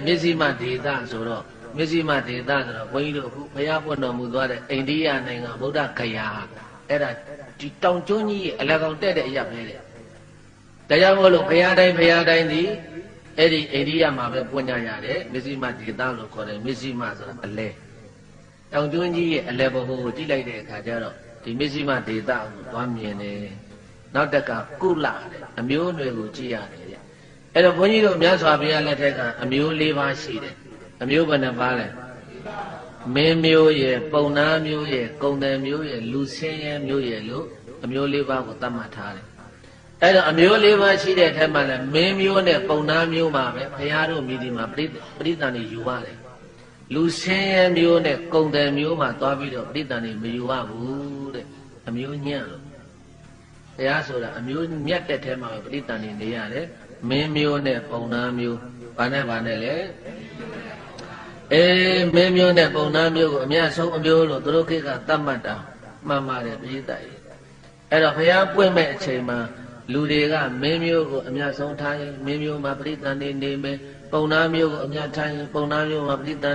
မျက်စိမှဒေသဆိုတော့မျက်စိမှဒေသဆိုတော့ဘုန်းကြီးတို့အခုဘုရားပွင့်တော်မူသွားတဲ့အိန္ဒိယနိုင်ငံဗုဒ္ဓဂယာအဲ့ဒါဒီတောင်ကျွန်းကြီးရဲ့အလယ်ကောင်တဲ့တဲ့အရာပဲတဲ့ဒါကြောင့်မို့လို့ဘုရားတိုင်းဒီအဲ့ဒီအိန္ဒိယမှာပဲပွင့်ကြရတယ်မျက်စိမှဒေသလို့ခေါ်တယ်မျက်စိမှဆိုတာအလယ်တောင်ကျွန်းကြီးရဲ့အလယ်ပေါ်ကိုကြည့်လိုက်တဲ့အခါကျတော့ဒီမျက်စိမှဒေသကိုသွားမြင်တယ်နောက်တက်ကကုလတဲ့အမျိုးအနွယ်ကိုကြည့်ရတယ်အဲ့တော့ဘုန်းကြီးတို့မြတ်စွာဘုရားလက်ထက်ကအမျိုး၄ပါးရှိတယ်အမျိုးဘယ်နှပါးလဲမင်းမျိုးရဲ့ပုံနာမျိုးရဲ့ကုံတယ်မျိုးရဲ့လူဆင်းရဲမျိုးရဲ့လို့အမျိုး၄ပါးကိုသတ်မှတ်ထားတယ်အဲ့တော့အမျိုး၄ပါးရှိတဲ့ထက်မှလည်းမင်းမျိုးနဲ့ပုံနာမျိုးမှာပဲဘုရားတို့မြည်ဒီမှာပရိသတ်တွေယူရတယ်လူဆင်းရဲမျိုးနဲ့ကုံတယ်မျိုးမှာသွားပြီးတော့ပရိသတ်တွေမယူရဘူးတဲ့အမျိုးညံ့လို့ဘုရားဆိုတာအမျိုးမြတ်တဲ့ထဲမှာပဲပရိသတ်တွေနေရတယ်မင်းမျိုးနဲ့ပုံနာမျိုးဘာနဲ့လဲမင်းမျိုးနဲ့ပုံနာမျိုးကိုအများဆုံးအမျိုးလို့သူတို့ခေတ်ကသတ်မှတ်တာမှန်ပါတယ်ပရိသတ်ကြီးအဲ့တော့ဘုရားပွင့်မဲ့အချိန်မှာလူတွေကမင်းမျိုးကိုအများဆုံးထားရင်မင်းမျိုးမှာပရိသတ်နေမယ်ပုံနာမျိုးကိုအများထားရင်ပုံနာမျိုးမှာပရိသတ်